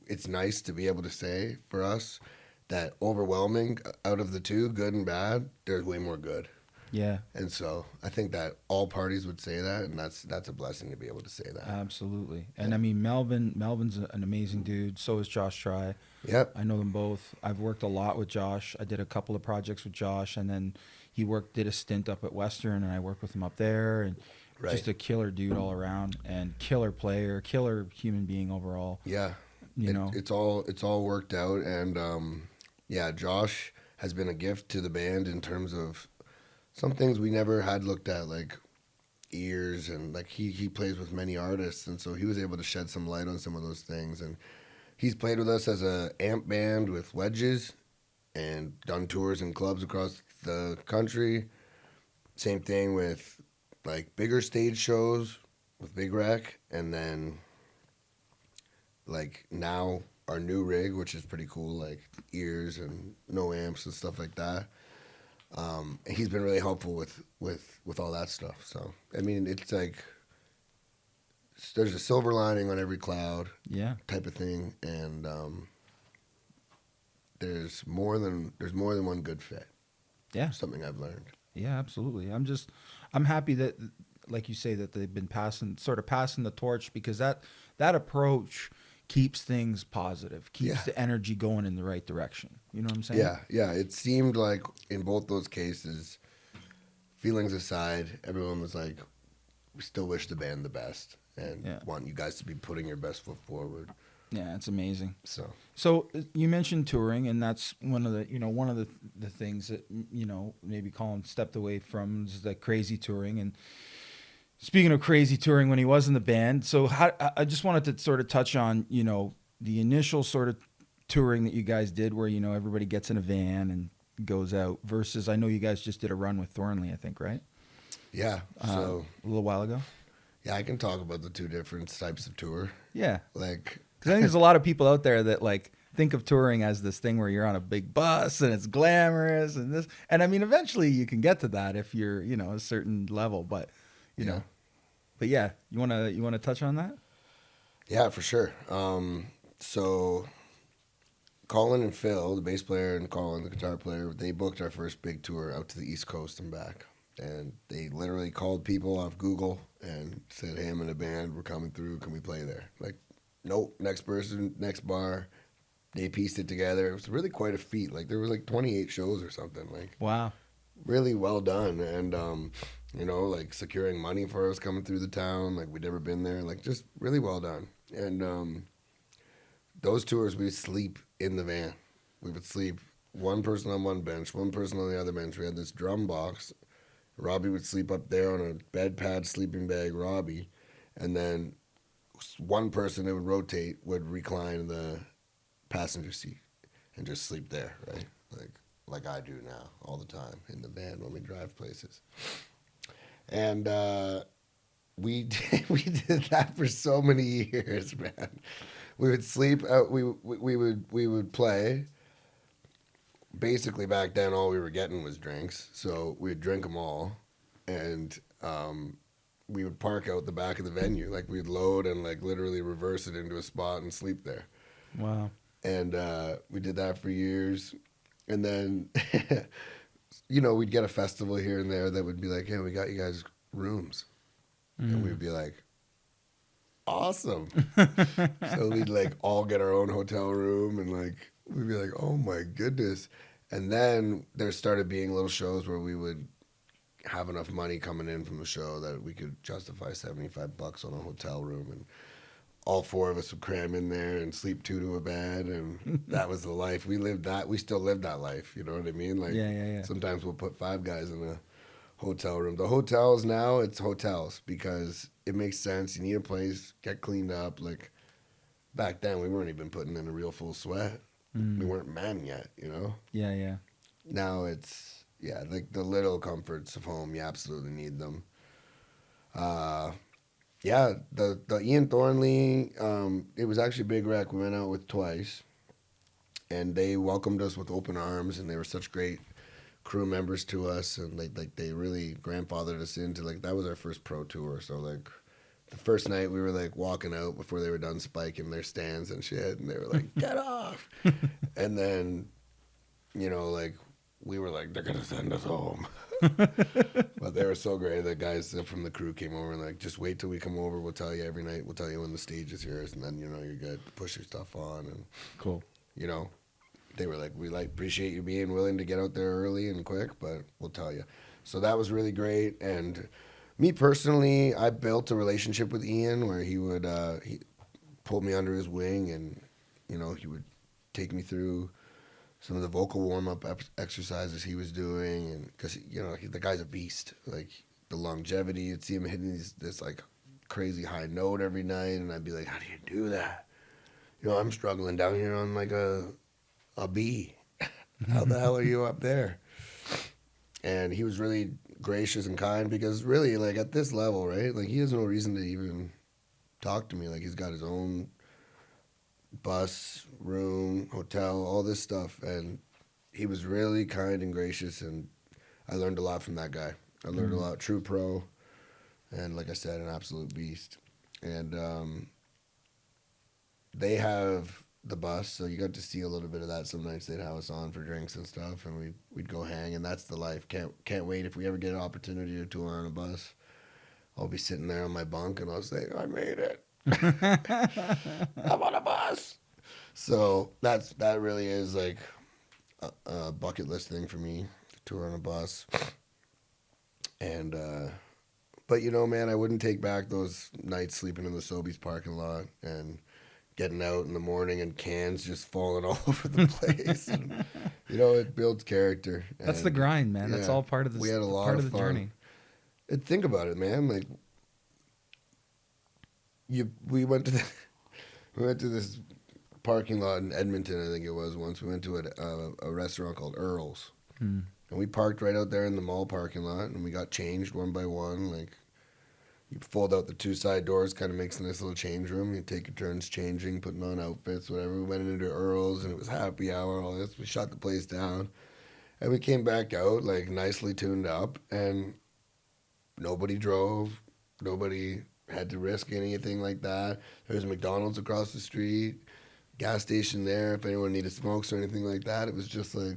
it's nice to be able to say for us that overwhelming out of the two, good and bad, there's way more good. Yeah. And so I think that all parties would say that, and that's a blessing to be able to say that. Absolutely. And I mean, Melvin's an amazing dude. So is Josh Try. Yep. I know them both. I've worked a lot with Josh. I did a couple of projects with Josh, and then he did a stint up at Western, and I worked with him up there. And Right. just a killer dude all around, and killer player, killer human being overall. Yeah. It's all worked out, and Josh has been a gift to the band in terms of some things we never had looked at, like ears, and like he plays with many artists, and so he was able to shed some light on some of those things. And he's played with us as a amp band with Wedges, and done tours in clubs across the country. Same thing with like bigger stage shows with Big Rec, and then like now our new rig, which is pretty cool, like ears and no amps and stuff like that. He's been really helpful with all that stuff. So I mean, it's like there's a silver lining on every cloud, Yeah. type of thing, and there's more than one good fit. Yeah. Something I've learned. Yeah, absolutely. I'm happy that, like you say, that they've been passing the torch, because that approach keeps things positive, keeps the energy going in the right direction. You know what I'm saying? Yeah. It seemed like in both those cases, feelings aside, everyone was like, we still wish the band the best, and want you guys to be putting your best foot forward. Yeah, it's amazing. So You mentioned touring, and that's one of the things that maybe Colin stepped away from, is the crazy touring. And Speaking of crazy touring when he was in the band, so how I just wanted to sort of touch on, the initial sort of touring that you guys did where, everybody gets in a van and goes out versus I know you guys just did a run with Thornley, I think, right? Yeah. So A little while ago. yeah, I can talk about the two different types of tour. Yeah. Like, Because I think there's a lot of people out there that like think of touring as this thing where you're on a big bus and it's glamorous and this. And I mean, eventually you can get to that if you're, a certain level, but you Yeah. know, but yeah, you wanna touch on that? yeah, for sure. So Colin and Phil, the bass player, and Colin, the guitar player, they booked our first big tour out to the East Coast and back. And they literally called people off Google and said, "Hey, I'm in a band. We're coming through. Can we play there?" Like, nope. Next person, next bar. They pieced it together. It was really quite a feat. Like there was like 28 shows or something. Like Wow. really well done. And like securing money for us coming through the town. Like we'd never been there. Like just really well done. And those tours we would sleep in the van. We would sleep one person on one bench, one person on the other bench. We had this drum box. Robbie would sleep up there on a bed pad sleeping bag, Robbie, and then one person that would rotate would recline the passenger seat and just sleep there, right? Like I do now all the time in the van when we drive places. And we did that for so many years, man. We would sleep out. We would play. Basically, back then, all we were getting was drinks, so we'd drink them all, and we would park out the back of the venue. Like we'd load and like literally reverse it into a spot and sleep there. Wow. And we did that for years, and then we'd get a festival here and there that would be like, "Hey, we got you guys rooms," and we'd be like, "Awesome!" So we'd like all get our own hotel room, and like we'd be like, "Oh my goodness!" And then there started being little shows where we would have enough money coming in from the show that we could justify $75 on a hotel room, and all four of us would cram in there and sleep two to a bed, and that was the life. We lived that. We still live that life. You know what I mean? Like, Yeah. sometimes we'll put five guys in a hotel room. The hotels now, it's hotels because it makes sense. You need a place, get cleaned up. Like, back then, we weren't even putting in a real full sweat. We weren't men yet, Yeah. Now it's, like the little comforts of home, you absolutely need them. The Ian Thornley, it was actually Big Wreck we went out with twice, and they welcomed us with open arms, and they were such great crew members to us, and they really grandfathered us into, like, that was our first pro tour, so like the first night we were like walking out before they were done spiking their stands and shit, and they were like, "Get off!" And then, like we were like, "They're gonna send us home." But they were so great. The guys from the crew came over and like, "Just wait till we come over. We'll tell you every night. We'll tell you when the stage is yours, and then you're good. Push your stuff on." And Cool. they were like, "We appreciate you being willing to get out there early and quick, but we'll tell you." So that was really great. And me personally, I built a relationship with Ian where he would he pulled me under his wing, and he would take me through some of the vocal warm-up exercises he was doing, and because the guy's a beast. Like the longevity, you'd see him hitting this like crazy high note every night, and I'd be like, "How do you do that?" I'm struggling down here on like a B. How the hell are you up there? And he was really gracious and kind because really, like at this level, right? Like he has no reason to even talk to me. Like he's got his own bus, room, hotel, all this stuff, and he was really kind and gracious, and I learned a lot from that guy. I learned a lot. True pro, and like I said, an absolute beast. And they have the bus, so you got to see a little bit of that. Some nights they'd have us on for drinks and stuff, and we'd go hang, and that's the life. Can't wait if we ever get an opportunity to tour on a bus. I'll be sitting there on my bunk, and I'll say, "I made it. I'm on a bus." So that really is like a bucket list thing for me, to tour on a bus. And but man, I wouldn't take back those nights sleeping in the Sobeys parking lot and getting out in the morning and cans just falling all over the place. And, it builds character. That's the grind, man. That's all part of the we had a lot part of of the fun. journey. And think about it, man. Like we went to we went to this parking lot in Edmonton, I think it was once. We went to a restaurant called Earl's. Hmm. And we parked right out there in the mall parking lot, and we got changed one by one. Like, you fold out the two side doors, kind of makes a nice little change room. You take your turns changing, putting on outfits, whatever. We went into Earl's, and it was happy hour, all this. We shut the place down. And we came back out, like, nicely tuned up, and nobody drove. Nobody had to risk anything like that. There was McDonald's across the street, gas station there if anyone needed smokes or anything like that. It was just like,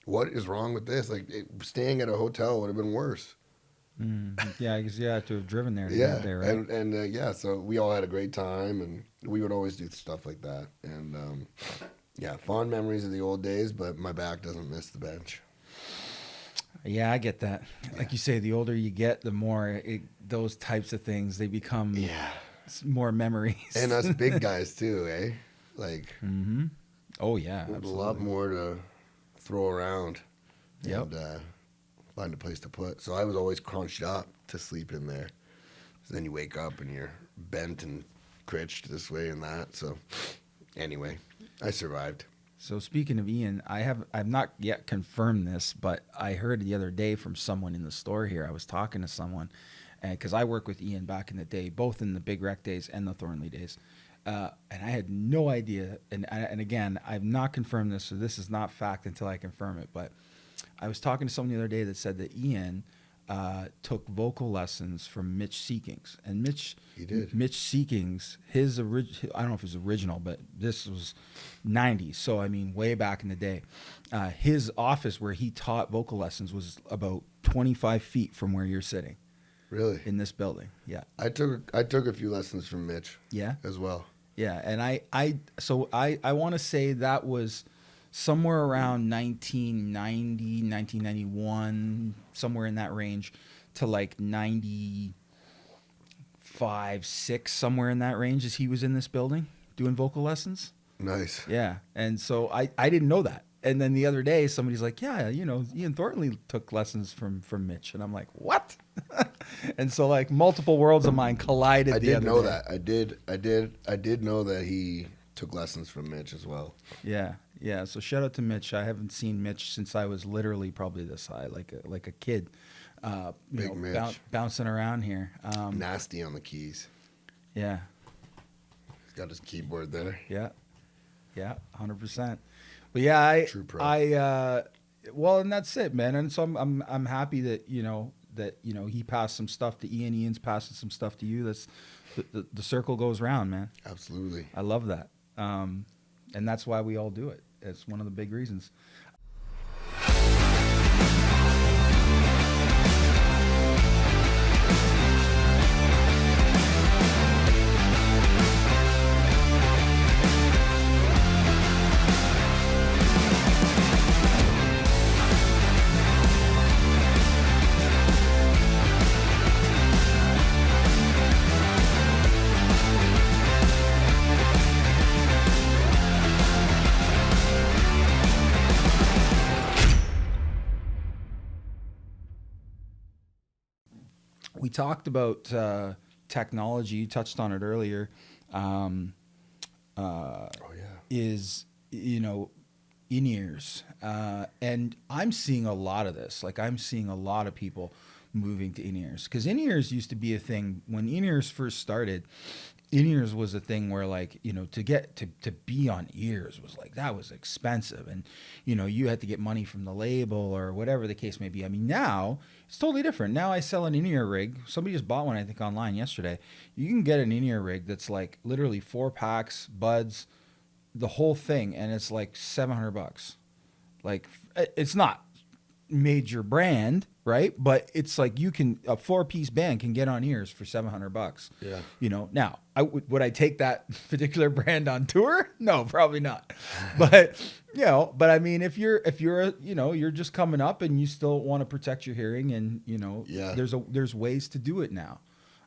what is wrong with this? Like, staying at a hotel would have been worse. Yeah, I guess you have to have driven there to Yeah, get there, right? and yeah, so we all had a great time, and we would always do stuff like that. And yeah, fond memories of the old days, but my back doesn't miss the bench. Yeah, I get that. Like you say, the older you get, the more those types of things, they become Yeah, more memories. and us big guys too, eh? Like, Oh yeah, there's a absolutely. lot more to throw around. Yep. And find a place to put. So I was always crunched up to sleep in there. So then you wake up and you're bent and critched this way and that. So anyway, I survived. So speaking of Ian, I've not yet confirmed this, but I heard the other day from someone in the store here. I was talking to someone, because I worked with Ian back in the day, both in the Big Rec days and the Thornley days, and I had no idea. And again, I've not confirmed this, so this is not fact until I confirm it. But I was talking to someone the other day that said that Ian took vocal lessons from Mitch Seekings, and He did. Mitch Seekings, I don't know if it was original, but this was 90s, so I mean way back in the day. His office where he taught vocal lessons was about 25 feet from where you're sitting Really? in this building. Yeah. I took a few lessons from Mitch Yeah. as well. Yeah, and I want to say that was somewhere around 1990, 1991, somewhere in that range, to like 95, 6, somewhere in that range, as he was in this building doing vocal lessons. Nice. Yeah, and so I didn't know that. And then the other day, somebody's like, yeah, Ian Thorntley took lessons from Mitch. And I'm like, what? And so like multiple worlds of mine collided I the did other know day. that. I did know that he took lessons from Mitch as well. Yeah, yeah. So shout out to Mitch. I haven't seen Mitch since I was literally probably this high, like a kid, Big Mitch. bouncing around here. Nasty on the keys. Yeah, He's got his keyboard there. yeah, 100%. But yeah, True pro. well, and that's it, man. And so I'm happy that he passed some stuff to Ian. Ian's passing some stuff to you. That's the circle goes round, man. Absolutely. I love that. And that's why we all do it. It's one of the big reasons. We talked about technology. You touched on it earlier. Oh yeah. Is in-ears, and I'm seeing a lot of this. Like I'm seeing a lot of people moving to in-ears, because in-ears used to be a thing when in-ears first started. In-ears was a thing where like to get to be on ears was like, that was expensive, and you had to get money from the label or whatever the case may be. I mean, now it's totally different. Now I sell an in-ear rig. Somebody just bought one, I think, online yesterday. You can get an in-ear rig that's like literally 4 packs, buds, the whole thing, and it's like $700. Like, it's not major brand, right? But it's like a 4-piece band can get on ears for $700. Yeah. Now would I take that particular brand on tour? No, probably not. But I mean, if you're you're just coming up and you still want to protect your hearing, and Yeah. there's ways to do it now.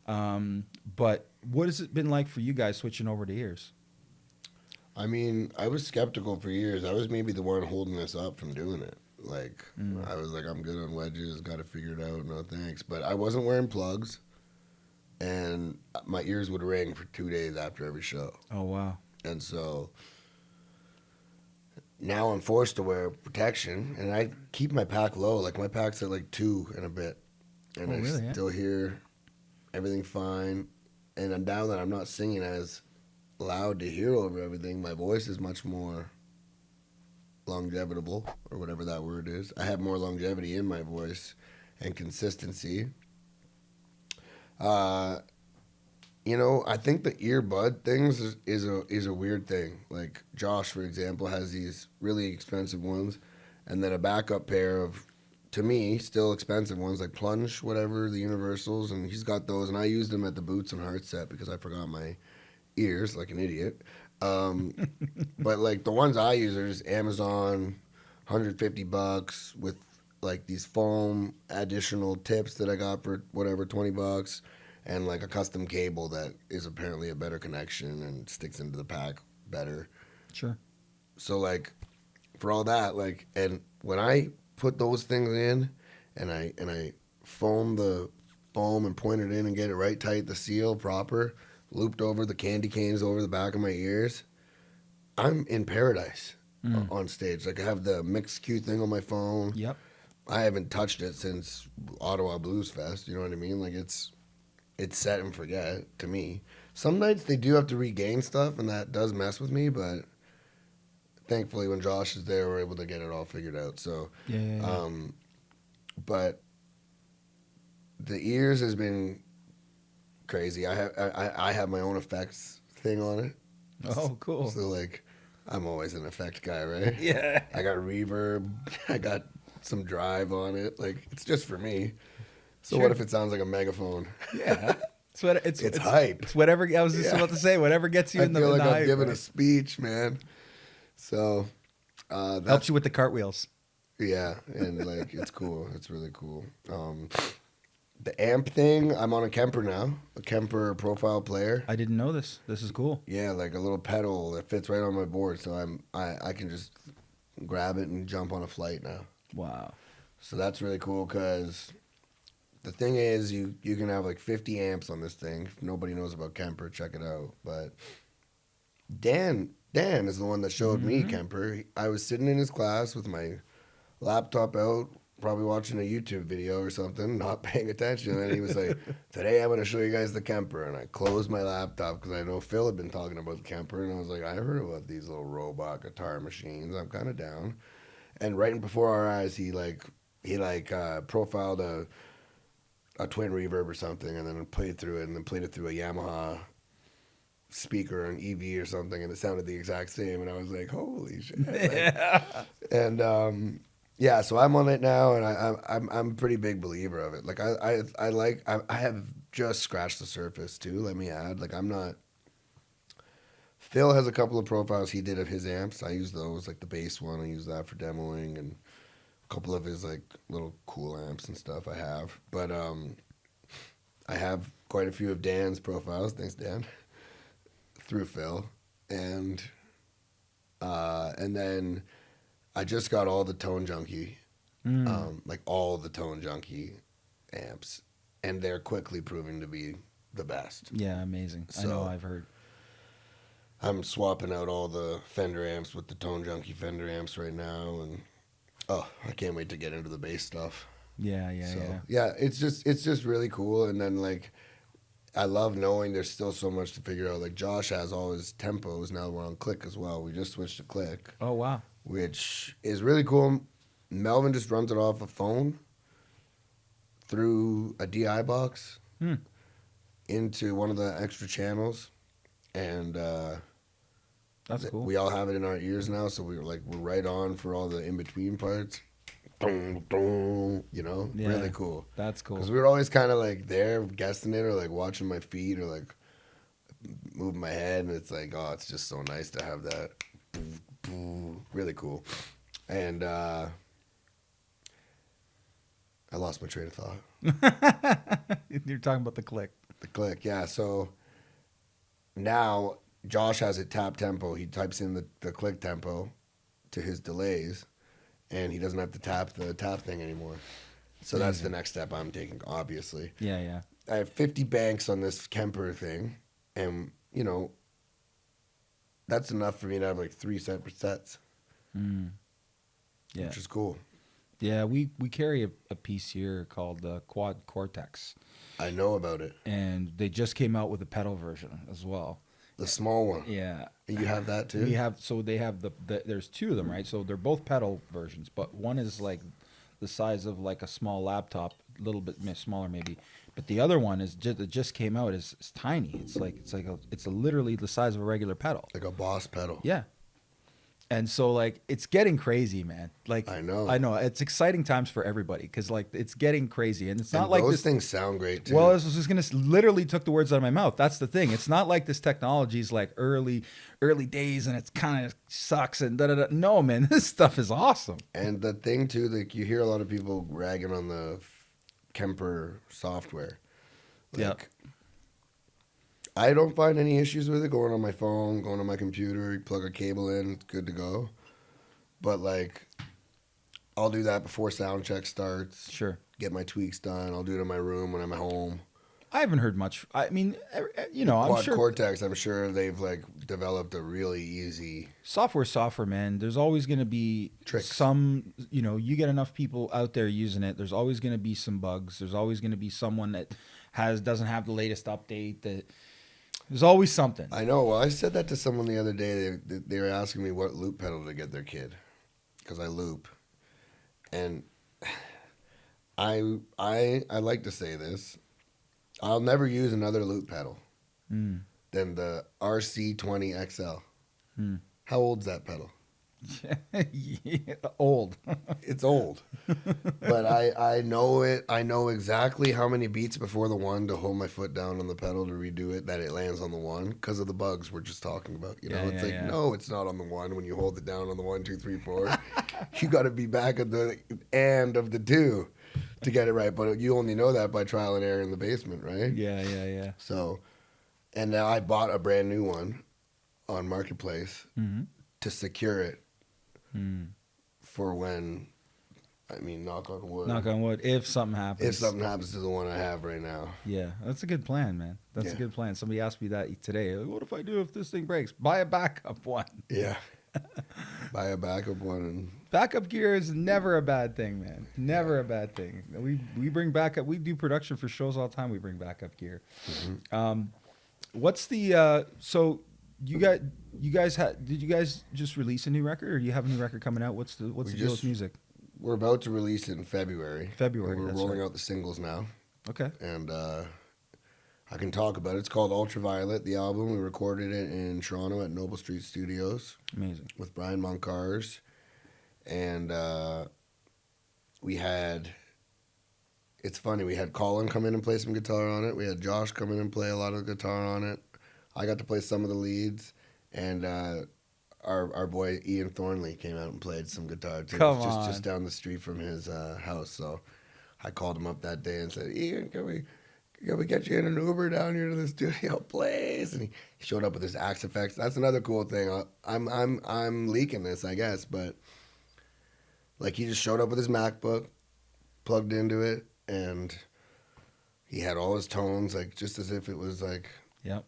But what has it been like for you guys switching over to ears? I mean, I was skeptical for years. I was maybe the one holding us up from doing it. Like, I was like, I'm good on wedges, got to figure it out, no thanks. But I wasn't wearing plugs. and my ears would ring for 2 days after every show. Oh wow. And so now I'm forced to wear protection, and I keep my pack low. Like my pack's at like 2 and a bit, and Oh I really? Yeah. still hear everything fine. And now that I'm not singing as loud to hear over everything, my voice is much more longevitable, or whatever that word is. I have more longevity in my voice and consistency. Uh, I think the earbud things is a weird thing. Like Josh, for example, has these really expensive ones, and then a backup pair of, to me, still expensive ones like Plunge, whatever, the Universals, and he's got those, and I used them at the Boots and Heart set because I forgot my ears like an idiot. Um, but like the ones I use are just Amazon, $150 with like these foam additional tips that I got for whatever $20, and like a custom cable that is apparently a better connection and sticks into the pack better. Sure. So like for all that, like, and when I put those things in, and I foam the foam and point it in and get it right tight, the seal proper, looped over the candy canes over the back of my ears, I'm in paradise on stage. Like I have the Mix Q thing on my phone. Yep. I haven't touched it since Ottawa Blues Fest. You know what I mean? Like it's set and forget to me. Some nights they do have to regain stuff, and that does mess with me. But thankfully, when Josh is there, we're able to get it all figured out. So, Yeah. but the ears has been crazy. I have my own effects thing on it. Oh, cool. So like, I'm always an effect guy, right? Yeah. I got reverb. I got some drive on it. Like it's just for me. So Sure. what if it sounds like a megaphone? Yeah. It's hype. It's whatever. I was just about to say whatever gets you I in the. feel in like the I'm hype, giving right? a speech, man. So Helps that's you with the cartwheels. yeah, and like it's cool. It's really cool. The amp thing, I'm on a Kemper now, a Kemper profile player. I didn't know this. This is cool. Yeah, like a little pedal that fits right on my board, so I can just grab it and jump on a flight now. Wow. So that's really cool because the thing is, you can have like 50 amps on this thing. If nobody knows about Kemper, check it out. But Dan is the one that showed me Kemper. I was sitting in his class with my laptop out, probably watching a YouTube video or something, not paying attention. And he was like, "Today I'm going to show you guys the Kemper." And I closed my laptop because I know Phil had been talking about the Kemper, and I was like, "I heard about these little robot guitar machines. I'm kind of down." And right before our eyes, he profiled a twin reverb or something, and then played through it, and then played it through a Yamaha speaker, an EV or something, and it sounded the exact same. And I was like, "Holy shit!" Like, and yeah, so I'm on it now, and I'm a pretty big believer of it. Like I have just scratched the surface too. Let me add, like I'm not. Phil has a couple of profiles he did of his amps. I use those, like the bass one. I use that for demoing, and a couple of his like little cool amps and stuff I have. But I have quite a few of Dan's profiles. Thanks, Dan. Through Phil, and then I just got all the Tone Junkie, like all the Tone Junkie amps, and they're quickly proving to be the best. Yeah, amazing. I know, I've heard. I'm swapping out all the Fender amps with the Tone Junkie Fender amps right now, and I can't wait to get into the bass stuff. Yeah. Yeah, it's just really cool. And then like, I love knowing there's still so much to figure out. Like Josh has all his tempos now. We're on Click as well. We just switched to Click. Oh wow. Which is really cool. Melvin just runs it off a phone through a DI box into one of the extra channels, and That's cool. we all have it in our ears now, so we're right on for all the in between parts. Dun, dun, Yeah, really cool. That's cool. Because we were always kind of like there guessing it, or like watching my feet, or like moving my head, and it's like, oh, it's just so nice to have that. Really cool. And I lost my train of thought. You're talking about the Click. The Click, yeah. So now Josh has it tap tempo. He types in the Click tempo to his delays, and he doesn't have to tap the tap thing anymore. So that's the next step I'm taking, obviously. Yeah. I have 50 banks on this Kemper thing, and you know that's enough for me to have like 3 separate sets, Yeah. which is cool. Yeah, we carry a piece here called the Quad Cortex, I know about it. and they just came out with a pedal version as well. The small one. Yeah, You have that too? we have. So they have there's two of them, right? So they're both pedal versions, but one is like the size of like a small laptop, a little bit smaller maybe. But the other one is just it just came out is tiny. It's literally the size of a regular pedal. Like a Boss pedal. Yeah. And so like it's getting crazy, man. Like I know. It's exciting times for everybody because like it's getting crazy, and it's not And like those this. things sound great too. Well, I was just gonna literally took the words out of my mouth. That's the thing. It's not like this technology is like early days and it's kind of sucks and da da da. No, man, this stuff is awesome. And the thing too, like you hear a lot of people ragging on the Kemper software. Like, Yep. I don't find any issues with it going on my phone, going on my computer, you plug a cable in, it's good to go. But like, I'll do that before sound check starts. Sure. Get my tweaks done. I'll do it in my room when I'm at home. I haven't heard much. I mean, you know, I'm Quad sure Cortex, I'm sure they've like developed a really easy. software, man. There's always going to be Tricks. some, you know, you get enough people out there using it. There's always going to be some bugs. There's always going to be someone that doesn't have the latest update. There's always something. I know. Well, I said that to someone the other day. They were asking me what loop pedal to get their kid, because I loop, and I like to say this. I'll never use another loop pedal than the RC20XL. How old's that pedal? Yeah, old. It's old, but I know it. I know exactly how many beats before the one to hold my foot down on the pedal to redo it that it lands on the one because of the bugs we're just talking about. You know, it's like no, it's not on the one when you hold it down on the 1, 2, 3, 4. You got to be back at the end of the 2 to get it right. But you only know that by trial and error in the basement, right? Yeah. So, and now I bought a brand new one on Marketplace Mm-hmm. to secure it. For when, I mean, knock on wood. Knock on wood. If something happens. If something happens to the one I have right now. Yeah, that's a good plan, man. That's a Yeah. good plan. Somebody asked me that today. Like, what if I do if this thing breaks? Buy a backup one. Yeah. Buy a backup one. And Backup gear is never a bad thing, man. Never a bad thing. We bring backup. We do production for shows all the time. We bring backup gear. What's the so you guys did you guys just release a new record, or do you have a new record coming out? What's the deal with music? we're about to release it in February. February, We're that's rolling right. out the singles now. Okay. And I can talk about it. It's called Ultraviolet, the album. We recorded it in Toronto at Noble Street Studios Amazing. with Brian Moncars. And we had, it's funny, we had Colin come in and play some guitar on it. We had Josh come in and play a lot of guitar on it. I got to play some of the leads. And our boy Ian Thornley came out and played some guitar too. Come It's on. just down the street from his house. So I called him up that day and said, Ian, can we get you in an Uber down here to the studio, please? And he showed up with his Axe Effects. That's another cool thing. I'm leaking this, I guess, but like he just showed up with his MacBook, plugged into it, and he had all his tones, like just as if it was like Yep.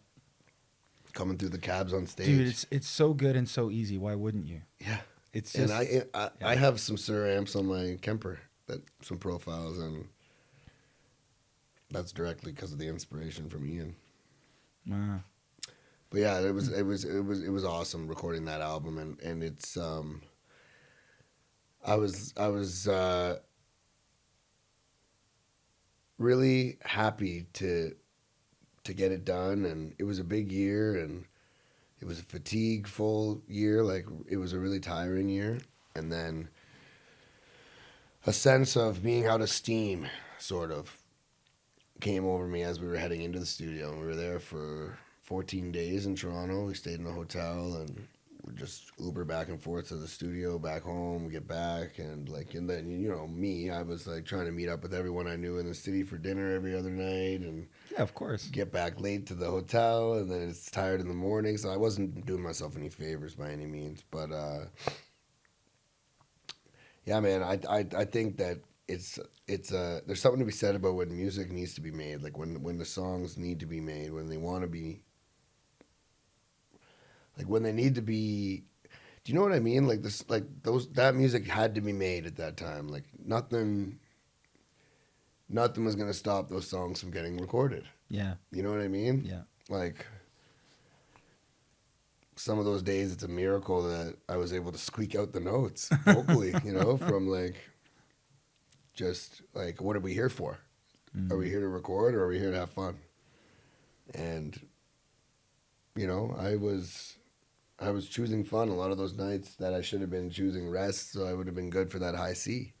coming through the cabs on stage. Dude, it's so good and so easy. Why wouldn't you? Yeah. It's And just I have some Sir amps on my Kemper, some profiles, and that's directly because of the inspiration from Ian. wow. But yeah, it was awesome recording that album, and it's I was really happy to get it done, and it was a big year, and it was a fatigue-full year. Like it was a really tiring year, and then a sense of being out of steam, sort of, came over me as we were heading into the studio. And we were there for 14 days in Toronto. We stayed in a hotel and we just Uber back and forth to the studio, back home, get back. And then, you know, me, I was like trying to meet up with everyone I knew in the city for dinner every other night and Yeah, of course. get back late to the hotel. And then it's tired in the morning. So I wasn't doing myself any favors by any means. But, yeah, man, I think that it's there's something to be said about when music needs to be made, like when the songs need to be made, when they want to be, like when they need to be. Do you know what I mean? Like this, like those that music had to be made at that time. Like nothing was gonna stop those songs from getting recorded. Yeah. You know what I mean? Yeah. Like some of those days, it's a miracle that I was able to squeak out the notes vocally. You know, from like just like what are we here for? Are we here to record or are we here to have fun? And you know, I was choosing fun a lot of those nights that I should have been choosing rest, so I would have been good for that high C.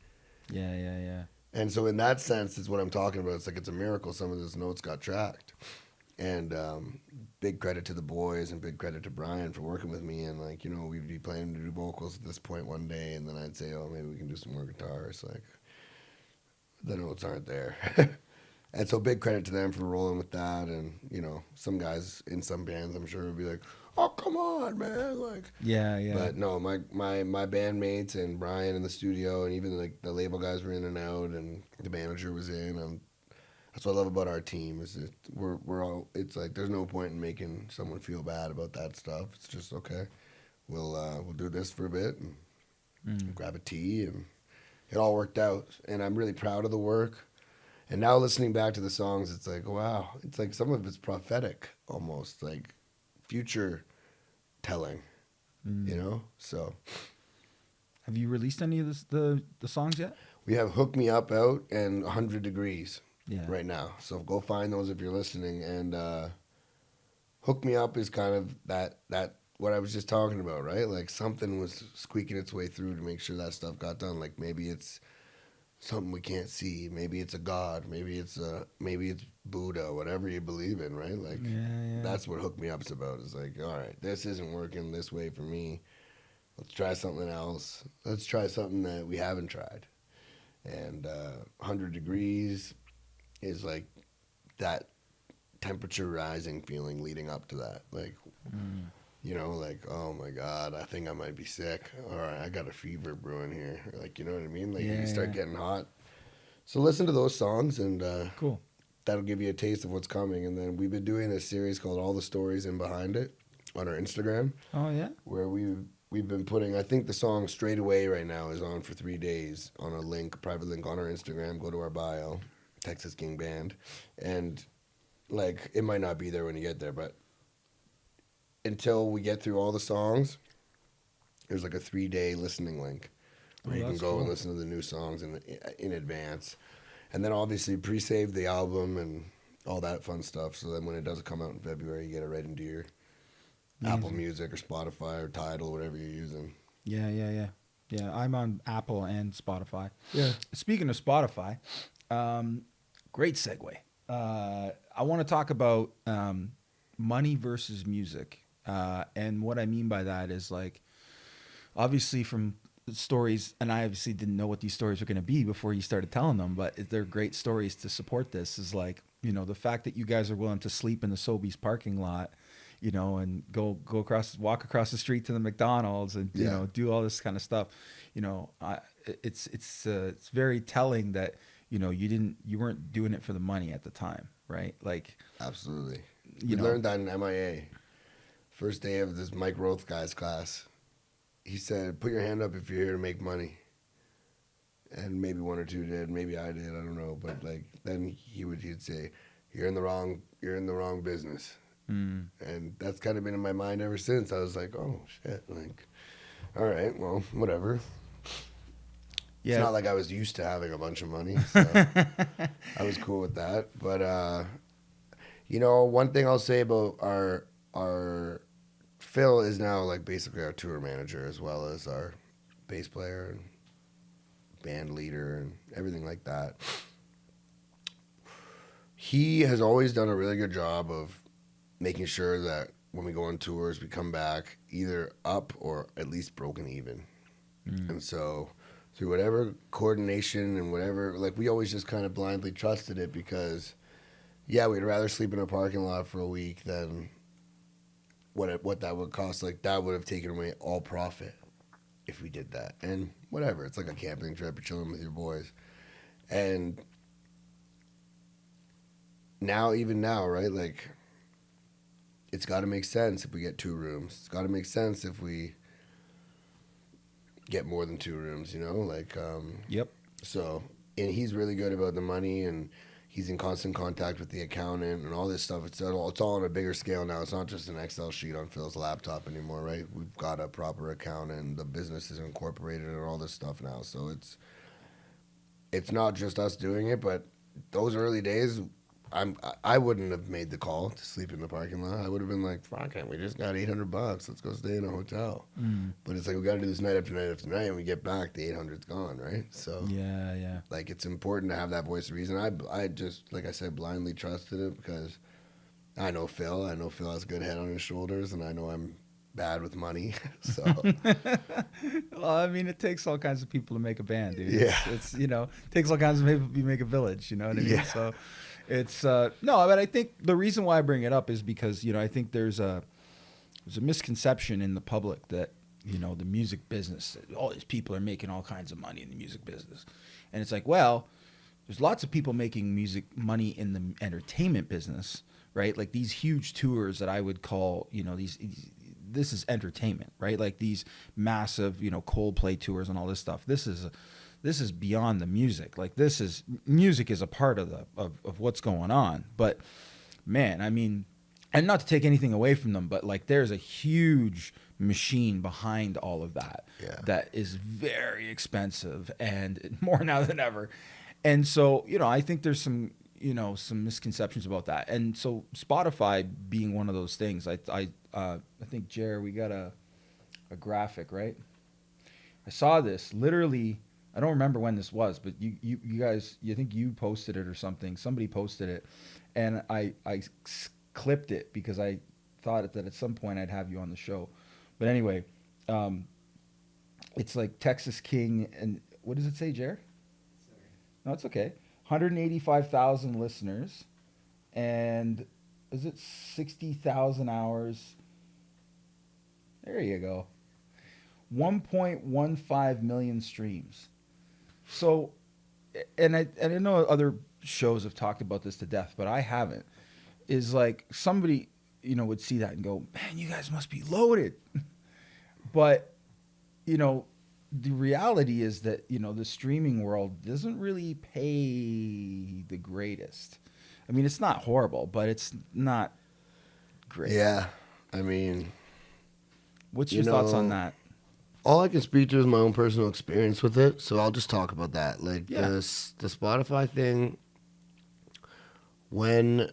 Yeah. Yeah. Yeah. And so in that sense, is what I'm talking about. It's like it's a miracle some of those notes got tracked. And big credit to the boys and big credit to Brian for working with me. And like, you know, we'd be planning to do vocals at this point one day, and then I'd say, oh, maybe we can do some more guitars. Like the notes aren't there. And so big credit to them for rolling with that. And, you know, some guys in some bands I'm sure would be like, oh, come on, man. Like, Yeah. Yeah. but no, my bandmates and Brian in the studio and even like the label guys were in and out and the manager was in. And that's what I love about our team is that we're all, it's like there's no point in making someone feel bad about that stuff. It's just, okay, we'll do this for a bit and grab a tea, and it all worked out. And I'm really proud of the work. And now listening back to the songs, it's like, wow, it's like some of it's prophetic almost, like future telling, you know? So Have you released any of the songs yet? we have Hook Me Up out and 100 Degrees Yeah. right now. So go find those if you're listening. And Hook Me Up is kind of that what I was just talking about, right? Like something was squeaking its way through to make sure that stuff got done. Like maybe it's something we can't see. Maybe it's a god. Maybe it's Buddha. Whatever you believe in, right? Like that's what Hook Me Up's about. It's like, all right, this isn't working this way for me. Let's try something else. Let's try something that we haven't tried. And 100 Degrees is like that temperature rising feeling leading up to that. Like, you know, like, oh my God, I think I might be sick. All right, I got a fever brewing here. Like, you know what I mean? Like, you start getting hot. So listen to those songs, and Cool. that'll give you a taste of what's coming. And then we've been doing a series called All the Stories in Behind It on our Instagram, Oh yeah. where we've been putting, I think the song Straight Away right now is on for 3 days on a private link on our Instagram. Go to our bio, Texas King Band. And like, it might not be there when you get there, but until we get through all the songs, there's like a 3-day listening link where you can go and listen to the new songs in advance. And then obviously pre-save the album and all that fun stuff. So then when it does come out in February, you get it right into your Apple Music or Spotify or Tidal, whatever you're using. Yeah. I'm on Apple and Spotify. Yeah. Speaking of Spotify, great segue. I want to talk about money versus music. And what I mean by that is, like, obviously from stories, and I obviously didn't know what these stories were going to be before you started telling them, but they're great stories to support this, is like, you know, the fact that you guys are willing to sleep in the Sobeys parking lot, you know, and walk across the street to the MacDonald's and, you know, do all this kind of stuff. You know, it's very telling that, you know, you weren't doing it for the money at the time, right? Like, absolutely. You know, learned that in MIA. First day of this Mike Roth guy's class, he said, put your hand up if you're here to make money. And maybe one or two did, maybe I did, I don't know. But like, then he'd say, you're in the wrong business. And that's kind of been in my mind ever since. I was like, oh shit, like, all right, well, whatever. Yeah. It's not like I was used to having a bunch of money, so I was cool with that. But you know, one thing I'll say about our Phil is now like basically our tour manager as well as our bass player and band leader and everything like that. He has always done a really good job of making sure that when we go on tours, we come back either up or at least broken even. And so through whatever coordination and whatever, like, we always just kind of blindly trusted it because, yeah, we'd rather sleep in a parking lot for a week than what that would cost. Like, that would have taken away all profit if we did that. And whatever, it's like a camping trip, you're chilling with your boys. And now, even now, right? Like, it's got to make sense if we get 2 rooms. It's got to make sense if we get more than 2 rooms, you know? Like, Yep. so, and he's really good about the money, and he's in constant contact with the accountant and all this stuff. It's all on a bigger scale now. It's not just an Excel sheet on Phil's laptop anymore, right? We've got a proper accountant. The business is incorporated and all this stuff now. So it's not just us doing it, but those early days, I wouldn't have made the call to sleep in the parking lot. I would have been like, fuck it, we just got $800. Let's go stay in a hotel. But it's like, we got to do this night after night after night, and we get back, the 800's gone, right? So Yeah. like, it's important to have that voice of reason. I just, like I said, blindly trusted it because I know Phil. I know Phil has a good head on his shoulders, and I know I'm bad with money. So Well, I mean, it takes all kinds of people to make a band, dude. Yeah. It's it takes all kinds of people to make a village. You know what I mean? Yeah. So it's no, but I think the reason why I bring it up is because I think there's a misconception in the public that the music business, all these people are making all kinds of money in the music business, and it's like, well, there's lots of people making music money in the entertainment business, right? Like these huge tours that I would call, this is entertainment, right? Like these massive, Coldplay tours and all this stuff. This is beyond the music. Like music is a part of of what's going on. But man, I mean, and not to take anything away from them, but like there's a huge machine behind all of that that is very expensive and more now than ever. And so, I think there's some misconceptions about that. And so Spotify being one of those things, I think, Jared, we got a graphic, right? I saw this literally. I don't remember when this was, but you guys, you think you posted it or something. Somebody posted it, and I clipped it because I thought that at some point I'd have you on the show. But anyway, it's like Texas King, and what does it say, Jared? Sorry. No, it's okay. 185,000 listeners, and is it 60,000 hours? There you go. 1.15 million streams. So, and I know other shows have talked about this to death, but I haven't. Is like somebody, would see that and go, man, you guys must be loaded. But, the reality is that, the streaming world doesn't really pay the greatest. I mean, it's not horrible, but it's not great. yeah, I mean, What's your thoughts on that? all I can speak to is my own personal experience with it, so I'll just talk about that. Like Yeah. the Spotify thing, when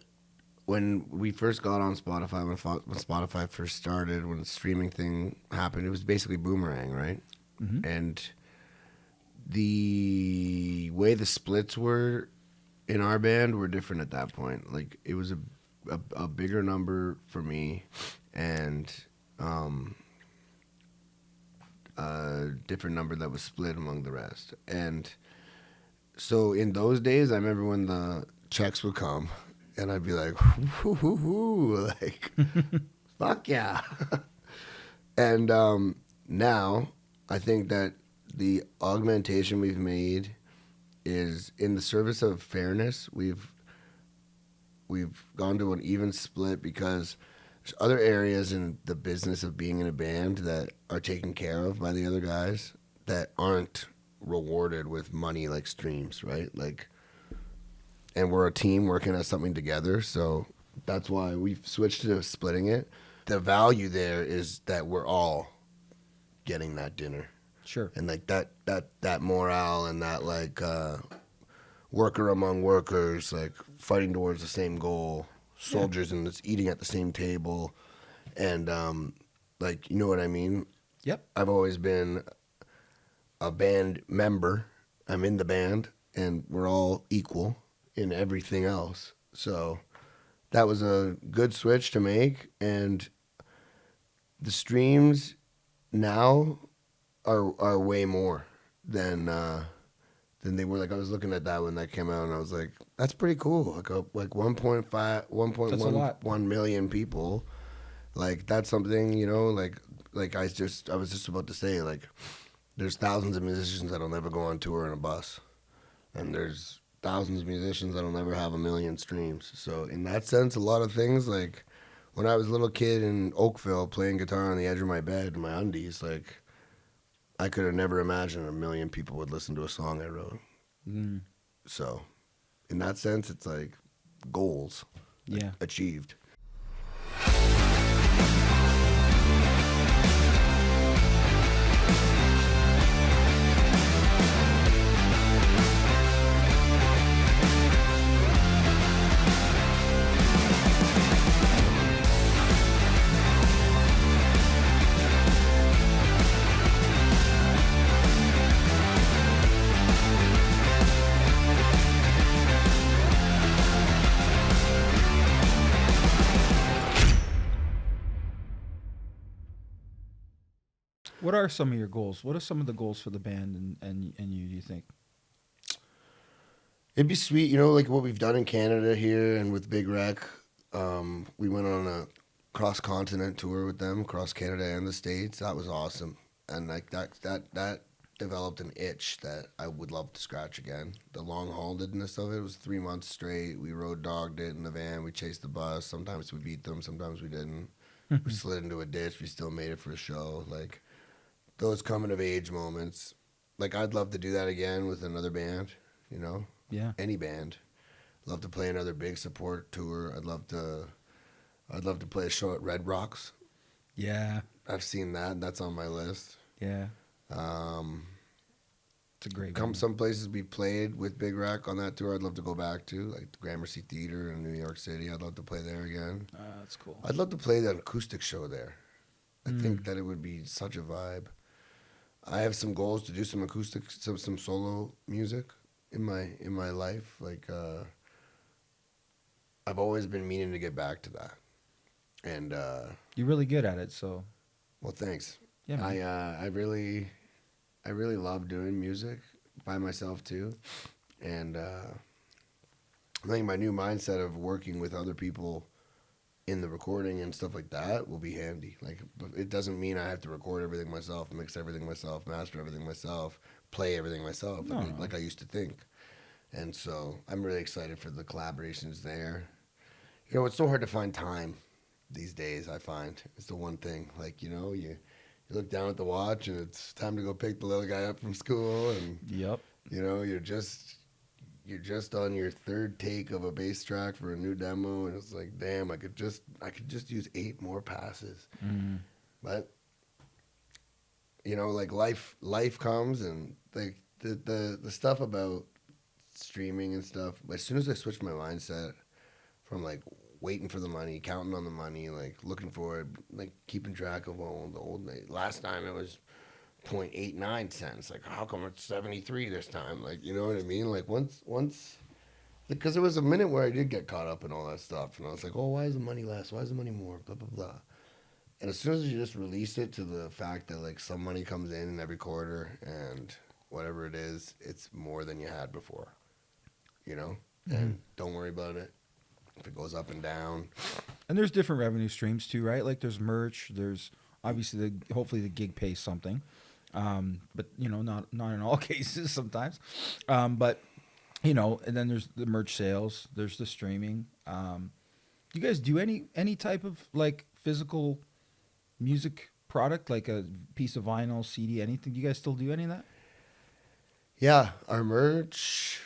we first got on Spotify, when Spotify first started, when the streaming thing happened, it was basically Boomerang, right? Mm-hmm. And the way the splits were in our band were different at that point. Like it was a bigger number for me, and a different number that was split among the rest. And so in those days, I remember when the checks would come, and I'd be like, whoo, like, fuck yeah. And now I think that the augmentation we've made is in the service of fairness. We've gone to an even split because there's other areas in the business of being in a band that are taken care of by the other guys that aren't rewarded with money like streams, right? Like, and we're a team working on something together, so that's why we've switched to splitting it. The value there is that we're all getting that dinner. Sure. And like that morale and that like worker among workers, like fighting towards the same goal, soldiers and it's eating at the same table, and like, you know what I mean? Yep. I've always been a band member. I'm in the band, and we're all equal in everything else. So that was a good switch to make, and the streams now are way more than they were. Like I was looking at that when that came out, and I was like, that's pretty cool. Like 1.1 million people. Like that's something, like I was just about to say, like there's thousands of musicians that'll never go on tour in a bus. and there's thousands of musicians that'll never have a million streams. So in that sense, a lot of things like when I was a little kid in Oakville playing guitar on the edge of my bed in my undies, like I could have never imagined a million people would listen to a song I wrote. Mm, So in that sense, it's like goals yeah. achieved. What are some of your goals? What are some of the goals for the band and you? Do you think? It'd be sweet, you know, like what we've done in Canada here and with Big Rec. We went on a cross continent tour with them, across Canada and the States. That was awesome, and like that developed an itch that I would love to scratch again. The long hauledness of it was 3 months straight. We road dogged it in the van. We chased the bus. Sometimes we beat them. Sometimes we didn't. We slid into a ditch. We still made it for a show. Like those coming of age moments. Like I'd love to do that again with another band. You know, Yeah. any band. Love to play another big support tour. I'd love to play a show at Red Rocks. Yeah. I've seen that. That's on my list. Yeah. Um, It's a great come venue. some places we played with Big Rack on that tour. I'd love to go back to, like the Gramercy Theater in New York City. I'd love to play there again. That's cool. I'd love to play that acoustic show there. I think Mm. that it would be such a vibe. I have some goals to do some acoustic, some solo music in my life. Like I've always been meaning to get back to that. And You're really good at it, so well, thanks. yeah, man. I really love doing music by myself too, and I think my new mindset of working with other people in the recording and stuff like that will be handy. Like it doesn't mean I have to record everything myself, mix everything myself, master everything myself, play everything myself, No, no. like I used to think. And so I'm really excited for the collaborations there. You know, it's so hard to find time these days. I find it's the one thing. Like you look down at the watch and it's time to go pick the little guy up from school, and Yep. you're just on your third take of a bass track for a new demo, and it's like, damn, I could just use 8 more passes. Mm. But like life comes, and like the stuff about streaming and stuff. As soon as I switched my mindset from like waiting for the money, counting on the money, like looking for it, like keeping track of the old. Last time it was 0.89 cents. Like how come it's 73 this time? Like you know what I mean? Like once. Because there was a minute where I did get caught up in all that stuff, and I was like, "Oh, why is the money less? Why is the money more? Blah blah blah." And as soon as you just release it to the fact that like some money comes in every quarter, and whatever it is, it's more than you had before, you know. And don't worry about it if it goes up and down. And there's different revenue streams too, right? Like there's merch. There's obviously hopefully the gig pays something, but not in all cases sometimes. But and then there's the merch sales. There's the streaming. You guys do any type of like physical music product, like a piece of vinyl, CD, anything? Do you guys still do any of that? Yeah, our merch.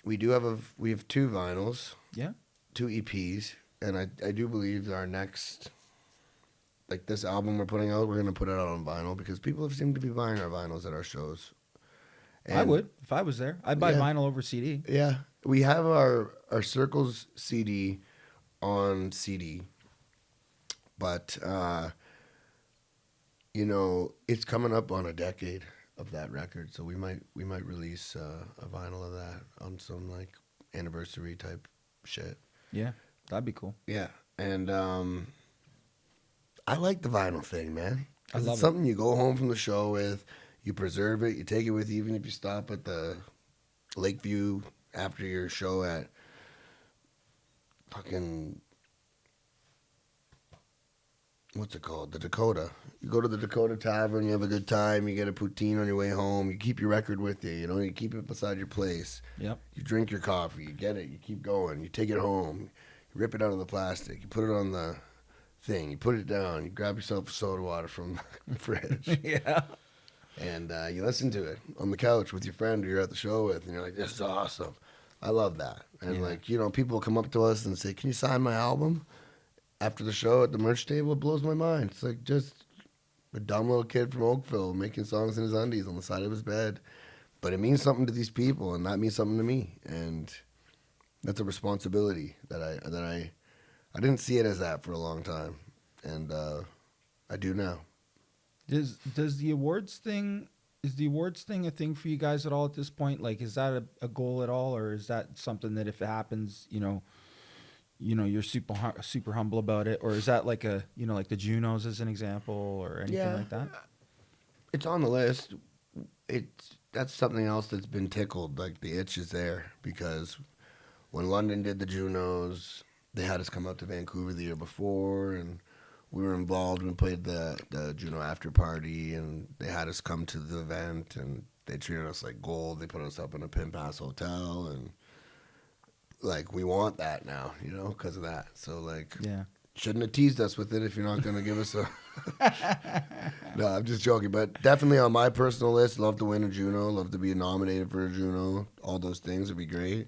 We have 2 vinyls, Yeah. 2 EPs, and I do believe our next, like this album we're putting out, we're gonna put it out on vinyl because people have seemed to be buying our vinyls at our shows. I And would if I was there. I'd buy yeah, vinyl over CD. yeah, we have our Circles CD on CD, but it's coming up on a decade of that record, so we might release a vinyl of that on some like anniversary type shit. Yeah, that'd be cool. Yeah, and I like the vinyl thing, man. I 'Cause love it's it. something you go home from the show with. You preserve it. You take it with you, even if you stop at the Lakeview after your show at fucking what's it called? The Dakota. You go to the Dakota Tavern, you have a good time, you get a poutine on your way home, you keep your record with you, you keep it beside your place. Yep. You drink your coffee, you get it, you keep going, you take it home, you rip it out of the plastic, you put it on the thing, you put it down, you grab yourself soda water from the fridge, Yeah. and you listen to it on the couch with your friend who you're at the show with, and you're like, this is awesome. I love that. And, people come up to us and say, can you sign my album? After the show at the merch table, it blows my mind. It's like just a dumb little kid from Oakville making songs in his undies on the side of his bed. But it means something to these people, and that means something to me. And that's a responsibility that I didn't see it as that for a long time, and I do now. Does the awards thing is the awards thing a thing for you guys at all at this point? Like, is that a goal at all, or is that something that if it happens, you're super humble about it, or is that like like the Junos as an example, or anything like that? It's on the list. That's something else that's been tickled. Like the itch is there because when London did the Junos, they had us come out to Vancouver the year before, and we were involved. We played the Juno after party, and they had us come to the event, and they treated us like gold. They put us up in a pimp ass hotel, and like we want that now, because of that. So like, Yeah. shouldn't have teased us with it if you're not going to give us a. No, I'm just joking, but definitely on my personal list, love to win a Juno, love to be nominated for a Juno. All those things would be great.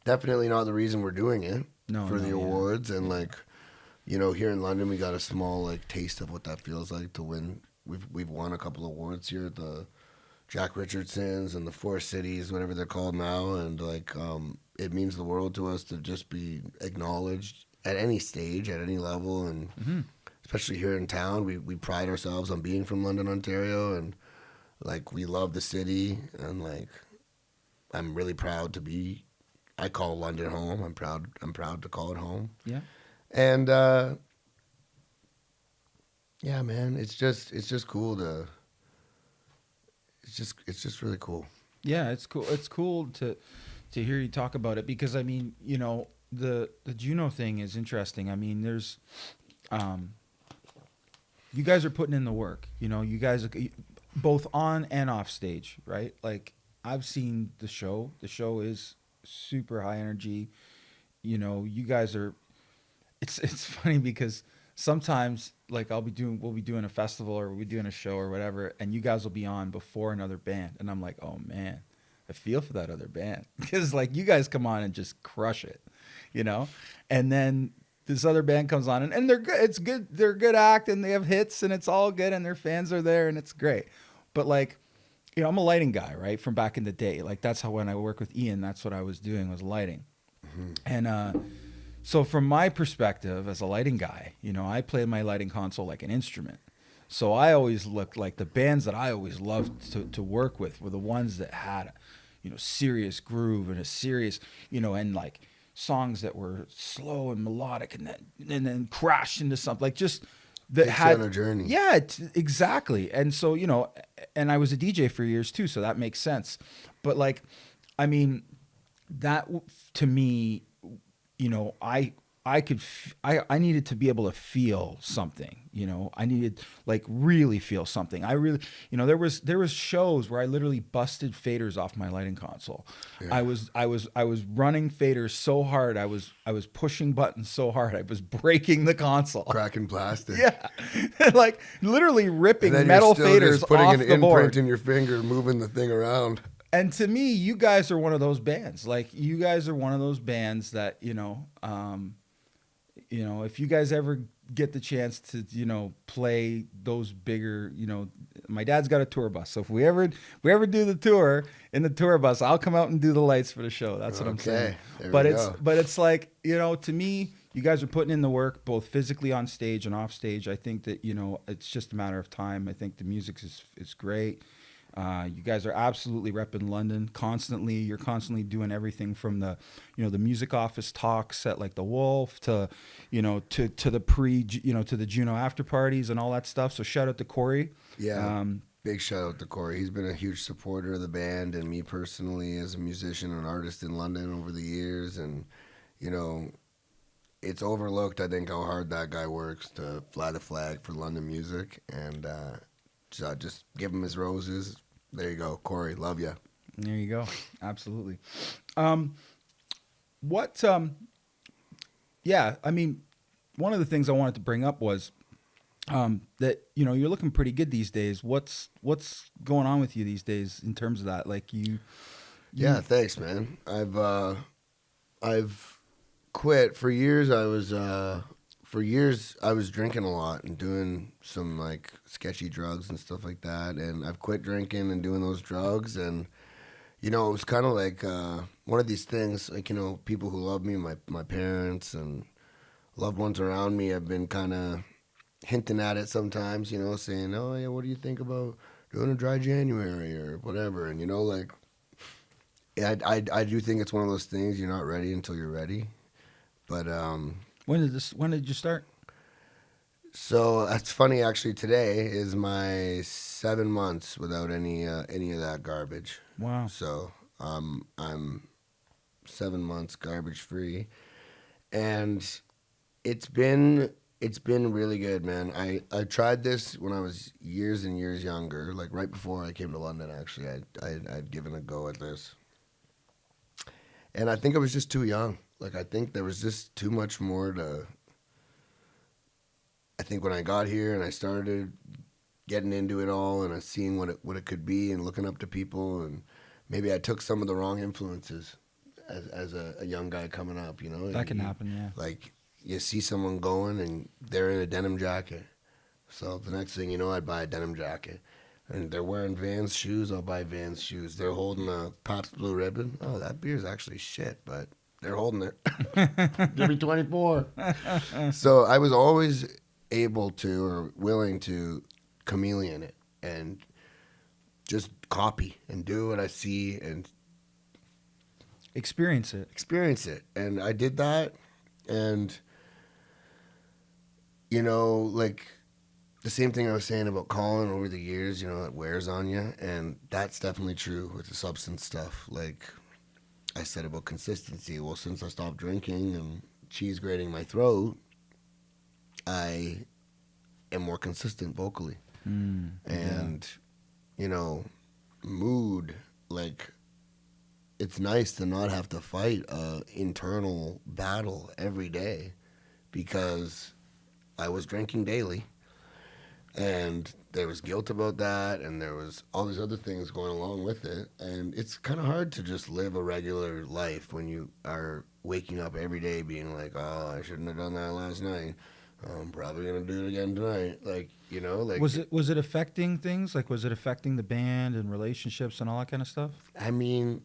Definitely not the reason we're doing it the awards, and like, here in London, we got a small like taste of what that feels like to win. We've won a couple of awards here at the Jack Richardsons and the Four Cities, whatever they're called now, and like it means the world to us to just be acknowledged at any stage, at any level, and especially here in town, we pride ourselves on being from London, Ontario, and like we love the city, and like I'm really proud to be. I call London home. I'm proud to call it home. Yeah. And yeah, man, it's just cool to. It's just really cool. Yeah, it's cool. It's cool to hear you talk about it because I mean, the Juno thing is interesting. I mean, there's you guys are putting in the work. You guys are both on and off stage, right? Like I've seen the show. The show is super high energy. You guys are. It's funny because sometimes like we'll be doing a festival or we'll be doing a show or whatever, and you guys will be on before another band, and I'm like, oh man, I feel for that other band because like you guys come on and just crush it, and then this other band comes on and they're good. It's good. They're a good act and they have hits and it's all good and their fans are there and it's great. But like, I'm a lighting guy, right? From back in the day. Like that's how when I worked with Ian, that's what I was doing was lighting. Mm-hmm. And so from my perspective as a lighting guy, I played my lighting console like an instrument. So I always looked like the bands that I always loved to work with were the ones that had, serious groove and a serious, and like songs that were slow and melodic and then crashed into something like just that had a journey. Yeah, exactly. And so, and I was a DJ for years too, so that makes sense. But like, I mean, that to me, I needed to be able to feel something, I needed like really feel something. I really, there was shows where I literally busted faders off my lighting console. Yeah. I was running faders so hard. I was pushing buttons so hard. I was breaking the console. Cracking plastic. Yeah. Like literally ripping metal faders just putting off an the imprint board. in your finger, moving the thing around. And to me, you guys are one of those bands. Like you guys are one of those bands that, if you guys ever get the chance to, play those bigger, my dad's got a tour bus. So if we ever do the tour in the tour bus, I'll come out and do the lights for the show. That's what I'm saying. But it's like, to me, you guys are putting in the work both physically on stage and off stage. I think that, it's just a matter of time. I think the music is great. You guys are absolutely repping London constantly. You're constantly doing everything from the, the music office talks at like the Wolf to, to the to the Juno after parties and all that stuff. So shout out to Corey. Yeah. Big shout out to Corey. He's been a huge supporter of the band and me personally as a musician and artist in London over the years. And, it's overlooked, I think, how hard that guy works to fly the flag for London music. And so just give him his roses. There you go, Corey. Love you. There you go. Absolutely. What? Yeah. I mean, one of the things I wanted to bring up was that you're looking pretty good these days. What's going on with you these days in terms of that? Like Yeah, thanks, man. I've quit for years. For years I was drinking a lot and doing some like sketchy drugs and stuff like that. And I've quit drinking and doing those drugs. And it was kind of like one of these things. Like people who love me, my parents and loved ones around me, have been kind of hinting at it sometimes. Saying, "Oh yeah, what do you think about doing a dry January or whatever?" And like. Yeah, I do think it's one of those things you're not ready until you're ready. But when did you start? so that's funny. Actually, today is my 7 months without any of that garbage. Wow. So I'm 7 months garbage free, and it's been really good, man. I tried this when I was years and years younger, like right before I came to London. Actually, I'd given a go at this. And I think I was just too young. Like, I think there was just too much more to. I think when I got here and I started getting into it all and I seeing what it could be and looking up to people, and maybe I took some of the wrong influences as a young guy coming up. That can happen. Yeah. Like you see someone going and they're in a denim jacket, so the next thing you know, I'd buy a denim jacket. And they're wearing Vans shoes, I'll buy Vans shoes. They're holding a Pabst Blue Ribbon. Oh, that beer's actually shit, but they're holding it. Give me 24. So I was always able to or willing to chameleon it and just copy and do what I see and Experience it. experience it. And I did that. And, like the same thing I was saying about Colin over the years, it wears on you. And that's definitely true with the substance stuff. Like I said about consistency. Well, since I stopped drinking and cheese grating my throat, I am more consistent vocally. And, mood, like it's nice to not have to fight a internal battle every day because I was drinking daily. And there was guilt about that, and there was all these other things going along with it. And it's kind of hard to just live a regular life when you are waking up every day being like, oh, I shouldn't have done that last night. I'm probably going to do it again tonight. Like, like... Was it affecting things? Like, was it affecting the band and relationships and all that kind of stuff? I mean,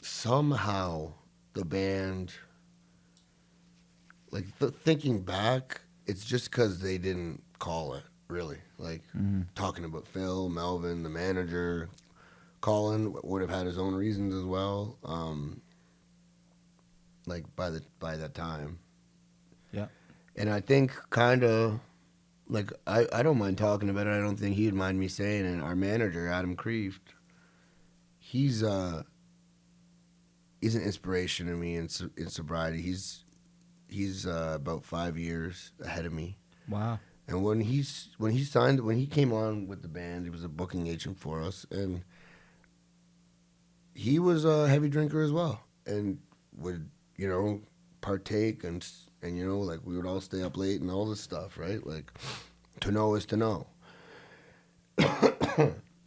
somehow the band... Like, thinking back, it's just because they didn't call it, really. Like, talking about Phil, Melvin, the manager, Colin would have had his own reasons as well. Like, by that time. Yeah. And I think kind of, like, I don't mind talking about it. I don't think he'd mind me saying it. Our manager, Adam Kreeft, he's an inspiration to me in sobriety. He's about 5 years ahead of me. Wow. And when he came on with the band, he was a booking agent for us, and he was a heavy drinker as well, and would partake and like we would all stay up late and all this stuff, right? Like, to know is to know.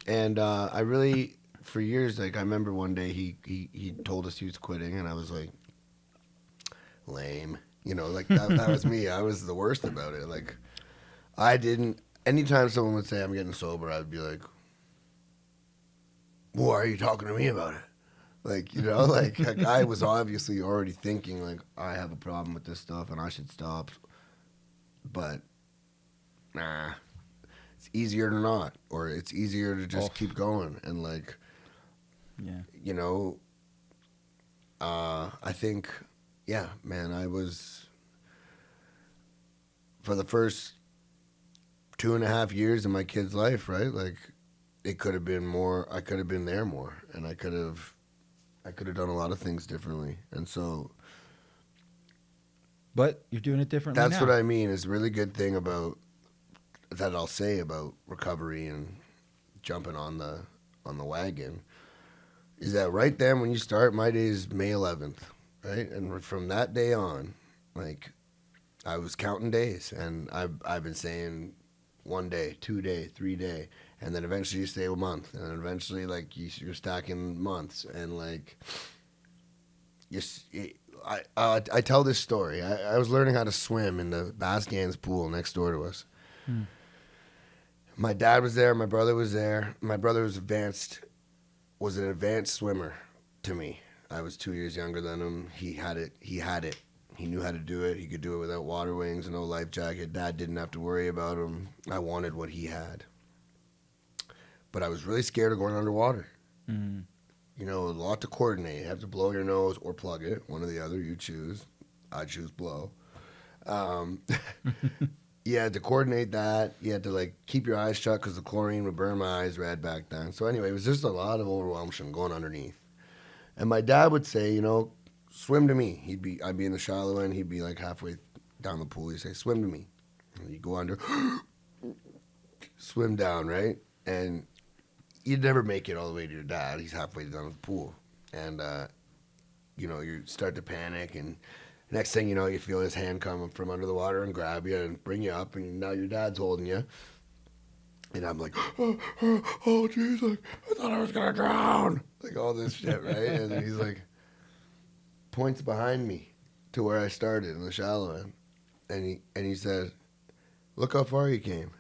And I really, for years, like I remember one day he told us he was quitting, and I was like, lame. Like that was me. I was the worst about it. Like, I didn't. Anytime someone would say I'm getting sober, I'd be like, "Why are you talking to me about it?" Like, like I was obviously already thinking like I have a problem with this stuff and I should stop. But nah, it's easier to not, or it's easier to just keep going and like, yeah, I think. Yeah, man, I was, for the first 2.5 years of my kid's life, right? Like, it could have been more, I could have been there more, and I could have done a lot of things differently. And so, but you're doing it differently That's what now. I mean. Is a really good thing about that I'll say about recovery and jumping on the wagon is that right then when you start, my day is May 11th, right? And from that day on, like I was counting days, and I've been saying 1 day, 2 day, 3 day, and then eventually you say a month, and then eventually like you're stacking months, and like you. I tell this story. I was learning how to swim in the Baskans pool next door to us. Hmm. My dad was there. My brother was there. My brother was an advanced swimmer to me. I was 2 years younger than him. He had it. He had it. He knew how to do it. He could do it without water wings and no life jacket. Dad didn't have to worry about him. I wanted what he had. But I was really scared of going underwater. Hmm. You know, a lot to coordinate. You have to blow your nose or plug it. One or the other. You choose. I choose blow. Um, you had to coordinate that. You had to like keep your eyes shut because the chlorine would burn my eyes red back then. So anyway, it was just a lot of overwhelming going underneath. And my dad would say, you know, swim to me. I'd be in the shallow end. He'd be like halfway down the pool. He'd say, swim to me. And you go under, swim down, right? And you'd never make it all the way to your dad. He's halfway down the pool. And, you know, you start to panic. And next thing you know, you feel his hand come from under the water and grab you and bring you up. And now your dad's holding you. And I'm like, oh, jeez, like, I thought I was going to drown. Like all this shit, right? And then he's like, points behind me to where I started in the shallow end. And he said, look how far you came.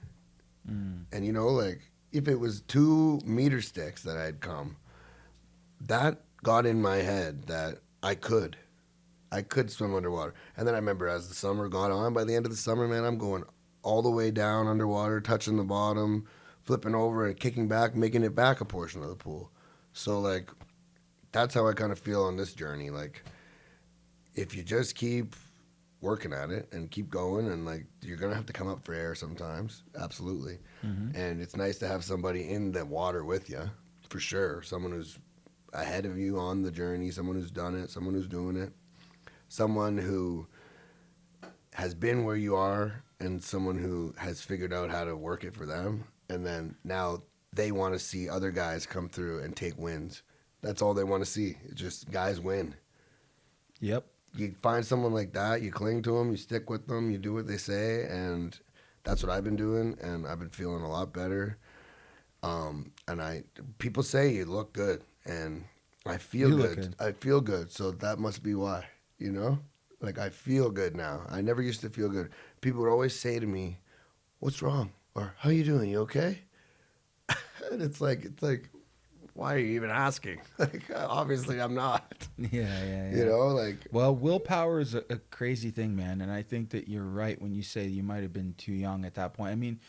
Mm. And, you know, like, if it was 2 meter sticks that I'd come, that got in my head that I could swim underwater. And then I remember as the summer got on, by the end of the summer, man, I'm going all the way down underwater, touching the bottom, flipping over and kicking back, making it back a portion of the pool. So, like, that's how I kind of feel on this journey. Like, if you just keep working at it and keep going, and, like, you're going to have to come up for air sometimes. Absolutely. Mm-hmm. And it's nice to have somebody in the water with you, for sure. Someone who's ahead of you on the journey, someone who's done it, someone who's doing it, someone who has been where you are, and someone who has figured out how to work it for them. And then now they want to see other guys come through and take wins. That's all they want to see. It's just guys win. Yep. You find someone like that, you cling to them, you stick with them, you do what they say, and that's what I've been doing, and I've been feeling a lot better. And people say you look good, and I feel You look good. good. I feel good, so that must be why, you know? Like, I feel good now. I never used to feel good. People would always say to me, what's wrong? Or, how you doing? You okay? And it's like, why are you even asking? Like, obviously I'm not. Yeah, yeah, You yeah. know, like, Well, willpower is a crazy thing, man, and I think that you're right when you say you might have been too young at that point. I mean,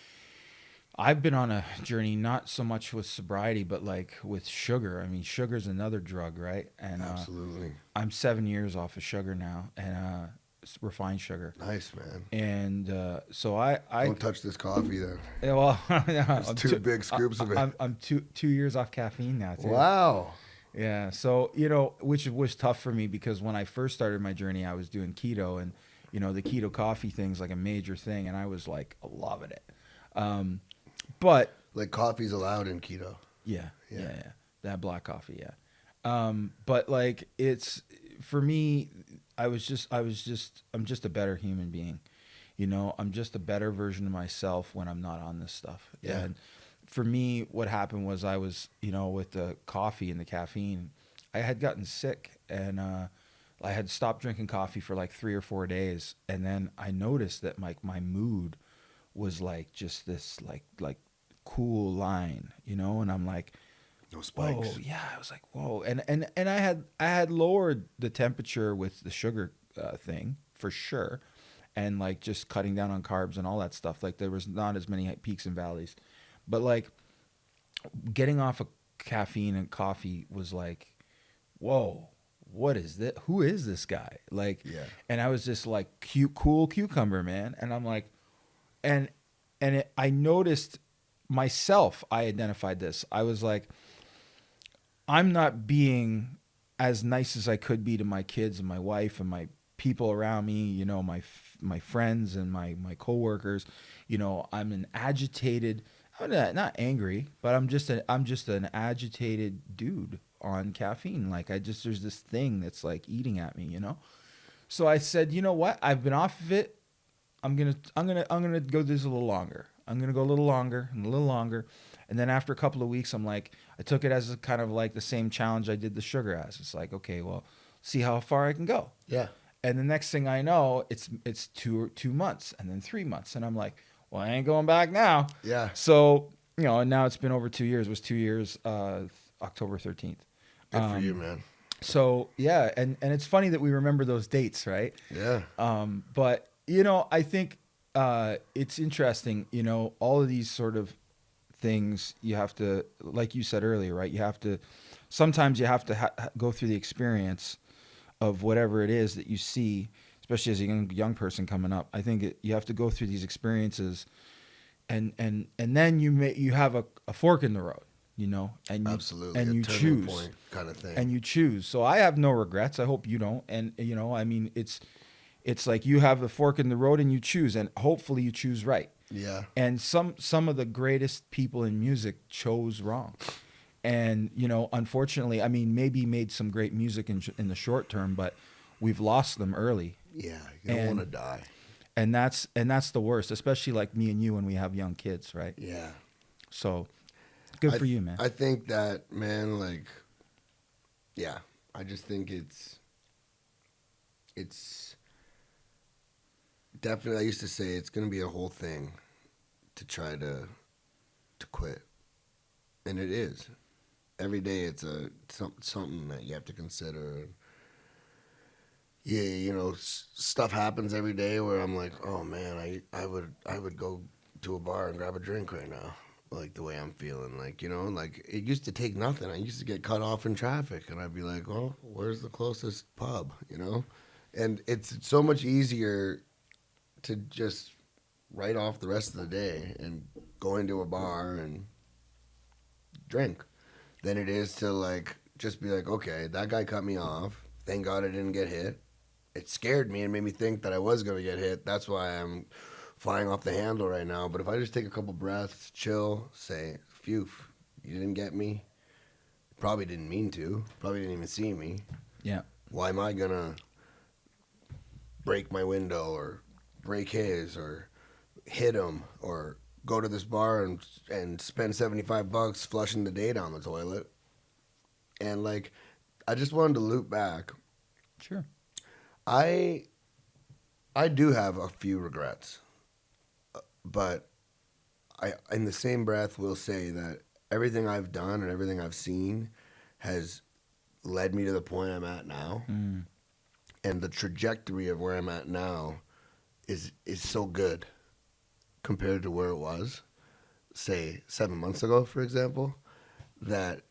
I've been on a journey not so much with sobriety, but like with sugar. I mean, sugar's another drug, right? And absolutely. I'm 7 years off of sugar now, and refined sugar. Nice, man. And so I Don't touch this coffee then. yeah, well, There's I'm two big scoops of it. I'm 2 years off caffeine now too. Wow. Yeah, so you know, which was tough for me because when I first started my journey, I was doing keto, and you know, the keto coffee thing's like a major thing, and I was like loving it. Um, but Like, coffee's allowed in keto. yeah, yeah, Yeah. yeah, that black coffee, yeah. But like it's for me, I'm just a better human being. You know, I'm just a better version of myself when I'm not on this stuff. Yeah. And for me, what happened was I was, you know, with the coffee and the caffeine, I had gotten sick, and I had stopped drinking coffee for like 3 or 4 days. And then I noticed that my mood was like just this like cool line, you know, and I'm like, No whoa, spikes. yeah. I was like, whoa, and I had lowered the temperature with the sugar thing for sure, and like just cutting down on carbs and all that stuff. Like there was not as many peaks and valleys, but like getting off of caffeine and coffee was like, whoa, what is this? Who is this guy? Like, Yeah. and I was just like cool cucumber, man, and I'm like, and I noticed myself. I identified this. I was like, I'm not being as nice as I could be to my kids and my wife and my people around me, my friends and my coworkers, I'm an agitated, I'm not angry, but I'm just an agitated dude on caffeine. Like there's this thing that's like eating at me. So I said, you know what? I've been off of it. I'm gonna go this a little longer. I'm gonna go a little longer and a little longer. And then after a couple of weeks, I'm like, I took it as a kind of like the same challenge I did the sugar as. It's like, okay, well, see how far I can go. Yeah. And the next thing I know, it's 2 months and then 3 months, and I'm like, well, I ain't going back now. Yeah. So and now it's been over 2 years. It was 2 years, October 13th. Good for you, man. So yeah, and it's funny that we remember those dates, right? Yeah. But I think it's interesting. All of these sort of things you have to, like you said earlier, right? Sometimes you have to go through the experience of whatever it is that you see, especially as a young person coming up. I think you have to go through these experiences, and then you have a fork in the road, and Absolutely. and a you turning choose point kind of thing. and you choose. So I have no regrets. I hope you don't. And I mean, it's like you have the fork in the road and you choose, and hopefully you choose right. Yeah. And some of the greatest people in music chose wrong. And unfortunately, I mean, maybe made some great music in the short term, but we've lost them early. Yeah. You don't want to die. And that's the worst, especially like me and you when we have young kids, right? Yeah. So good for you, man. I think that, man, like, yeah, I just think it's definitely, I used to say it's going to be a whole thing to try to quit. And it is. Every day it's something that you have to consider. Yeah, stuff happens every day where I'm like, oh man, I would go to a bar and grab a drink right now, like the way I'm feeling. Like, like it used to take nothing. I used to get cut off in traffic and I'd be like, well, where's the closest pub, And it's so much easier to just write off the rest of the day and go into a bar and drink than it is to like just be like, okay, that guy cut me off. Thank God I didn't get hit. It scared me and made me think that I was going to get hit. That's why I'm flying off the handle right now. But if I just take a couple breaths, chill, say, phew, you didn't get me. Probably didn't mean to. Probably didn't even see me. Yeah. Why am I going to break my window or break his or hit him or go to this bar and spend $75 flushing the day down the toilet? And like, I just wanted to loop back. Sure. I do have a few regrets, but I, in the same breath, will say that everything I've done and everything I've seen has led me to the point I'm at now, and the trajectory of where I'm at now is so good compared to where it was, say 7 months ago, for example, that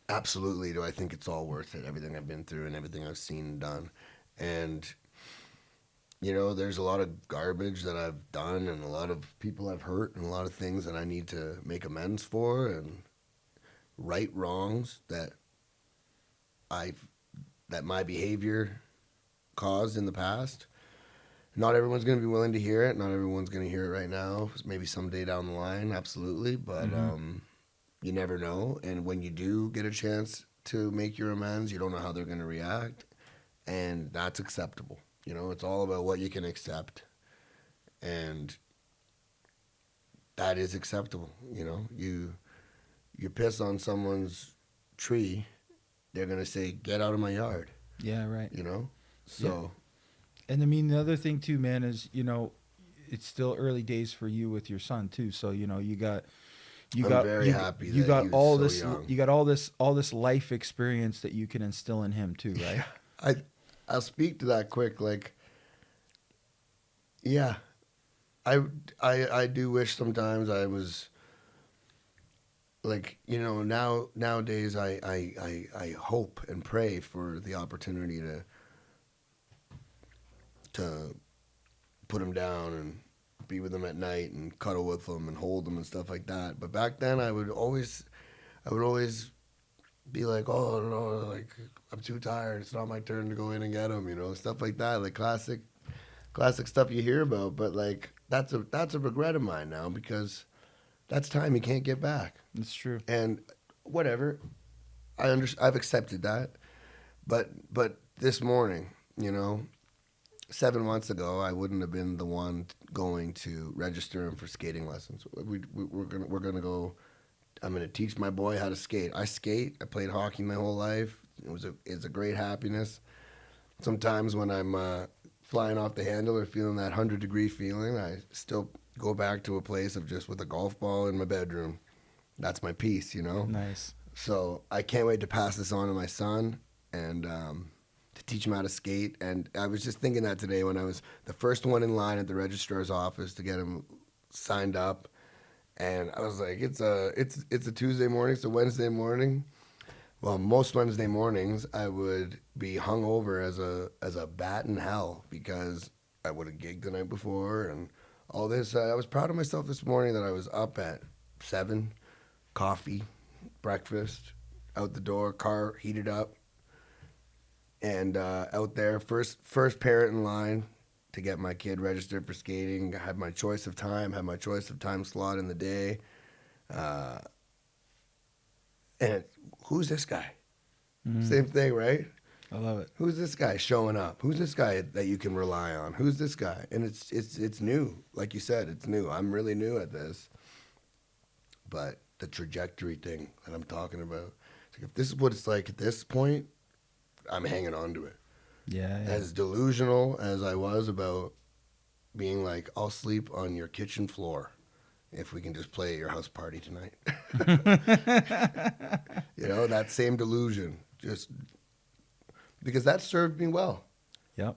absolutely do I think it's all worth it. Everything I've been through and everything I've seen and done. And, there's a lot of garbage that I've done and a lot of people I've hurt and a lot of things that I need to make amends for and right wrongs that my behavior caused in the past. Not everyone's going to be willing to hear it. Not everyone's going to hear it right now. Maybe someday down the line, absolutely. But you never know. And when you do get a chance to make your amends, you don't know how they're going to react. And that's acceptable. It's all about what you can accept. And that is acceptable. You piss on someone's tree, they're going to say, get out of my yard. Yeah, right. So. Yeah. And I mean, the other thing too, man, is, it's still early days for you with your son too. So, I'm very happy you that got he was all so this, young. you got all this life experience that you can instill in him too, right? I'll speak to that quick. Like, yeah, I do wish sometimes I was like, nowadays I hope and pray for the opportunity to put him down and be with him at night and cuddle with him and hold him and stuff like that. But back then I would always be like, oh no, like I'm too tired. It's not my turn to go in and get them. Stuff like that, like classic stuff you hear about. But like that's a regret of mine now because that's time you can't get back. It's true. And whatever, I've accepted that. But this morning, 7 months ago, I wouldn't have been the one going to register him for skating lessons. We're gonna go. I'm gonna teach my boy how to skate. I skate. I played hockey my whole life. It's a great happiness. Sometimes when I'm flying off the handle or feeling that 100-degree feeling, I still go back to a place of just with a golf ball in my bedroom. That's my peace. Nice. So I can't wait to pass this on to my son and to teach him how to skate. And I was just thinking that today when I was the first one in line at the registrar's office to get him signed up. And I was like, it's a Tuesday morning, it's a Wednesday morning. Well, most Wednesday mornings I would be hungover as a bat in hell because I would have gigged the night before and all this. I was proud of myself this morning that I was up at 7, coffee, breakfast, out the door, car heated up, and out there, first parent in line to get my kid registered for skating. I had my choice of time slot in the day. Uh, and who's this guy? Same thing, right? I love it. Who's this guy showing up? Who's this guy that you can rely on? Who's this guy? And it's new. Like you said, it's new. I'm really new at this. But the trajectory thing that I'm talking about, it's like if this is what it's like at this point, I'm hanging on to it. Yeah. As delusional as I was about being like, I'll sleep on your kitchen floor if we can just play at your house party tonight. That same delusion, just because that served me well. Yep.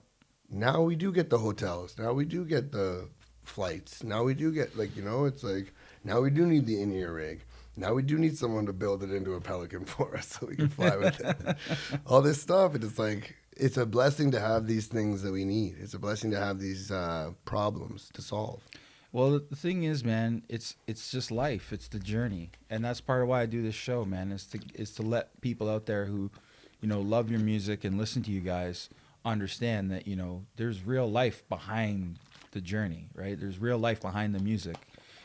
Now we do get the hotels. Now we do get the flights. Now we do get it's like now we do need the in-ear rig. Now we do need someone to build it into a Pelican for us so we can fly with it. All this stuff, and it's like it's a blessing to have these things that we need. It's a blessing to have these problems to solve. Well, the thing is, man, it's just life. It's the journey, and that's part of why I do this show, man. Is to let people out there who, love your music and listen to you guys understand that there's real life behind the journey, right? There's real life behind the music.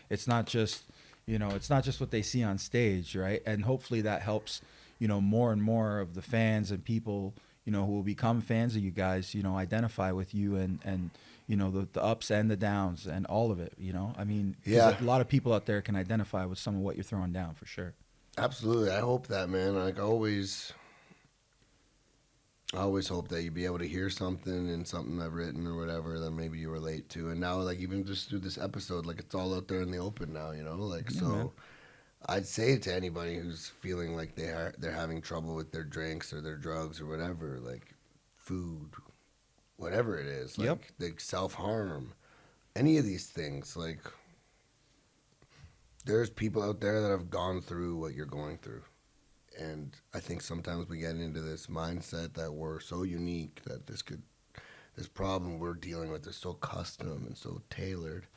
It's not just it's not just what they see on stage, right? And hopefully that helps more and more of the fans and people who will become fans of you guys, identify with you and the ups and the downs and all of it, I mean, 'cause Yeah. a lot of people out there can identify with some of what you're throwing down for sure. Absolutely. I hope that, man. Like I always hope that you'd be able to hear something in something I've written or whatever that maybe you relate to. And now, like, even just through this episode, like, it's all out there in the open now, Like, Yeah, so man. I'd say to anybody who's feeling like they're having trouble with their drinks or their drugs or whatever, like food, whatever it is, like Yep. like self-harm, any of these things, like there's people out there that have gone through what you're going through. And I think sometimes we get into this mindset that we're so unique that this problem we're dealing with is so custom and so tailored.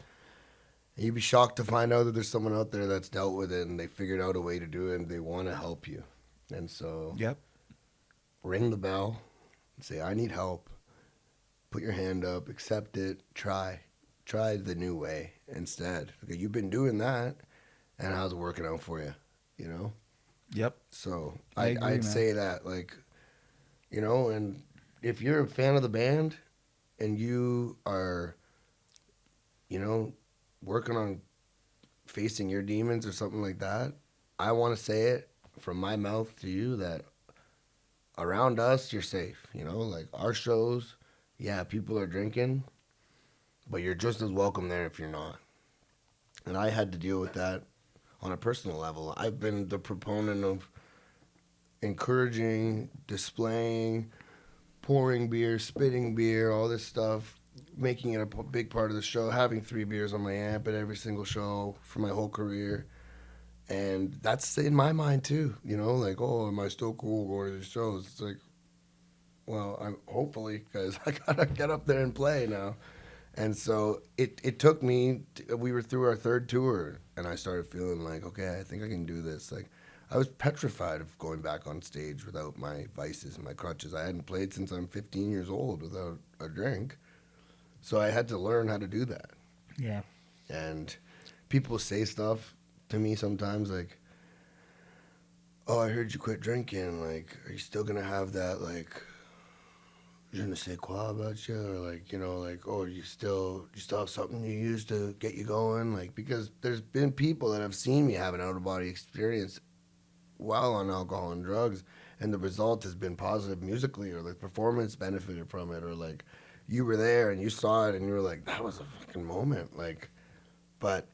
And you'd be shocked to find out that there's someone out there that's dealt with it and they figured out a way to do it and they want to help you. And so Yep. ring the bell and say, I need help. Put your hand up, accept it, try the new way instead. Okay, you've been doing that, and how's it working out for you? Yep. So I agree, I'd man. say that, like, and if you're a fan of the band and you are, working on facing your demons or something like that, I want to say it from my mouth to you that around us, you're safe. Like our shows, yeah, people are drinking, but you're just as welcome there if you're not. And I had to deal with that on a personal level. I've been the proponent of encouraging, displaying, pouring beer, spitting beer, all this stuff, making it a big part of the show, having 3 beers on my amp at every single show for my whole career. And that's in my mind too, like, oh, am I still cool going to these shows? It's like, well, I'm hopefully, because I gotta get up there and play now. And so it took me. We were through our 3rd tour, and I started feeling like, okay, I think I can do this. Like, I was petrified of going back on stage without my vices and my crutches. I hadn't played since I'm 15 years old without a drink. So I had to learn how to do that. Yeah. And people say stuff to me sometimes like, oh, I heard you quit drinking. Like, are you still going to have that, like, je ne sais quoi about you? Or, like, you know, like, oh, you still have something you use to get you going? Like, because there's been people that have seen me have an out-of-body experience while on alcohol and drugs, and the result has been positive musically, or the performance benefited from it, or, like, you were there and you saw it and you were like, that was a fucking moment. Like, but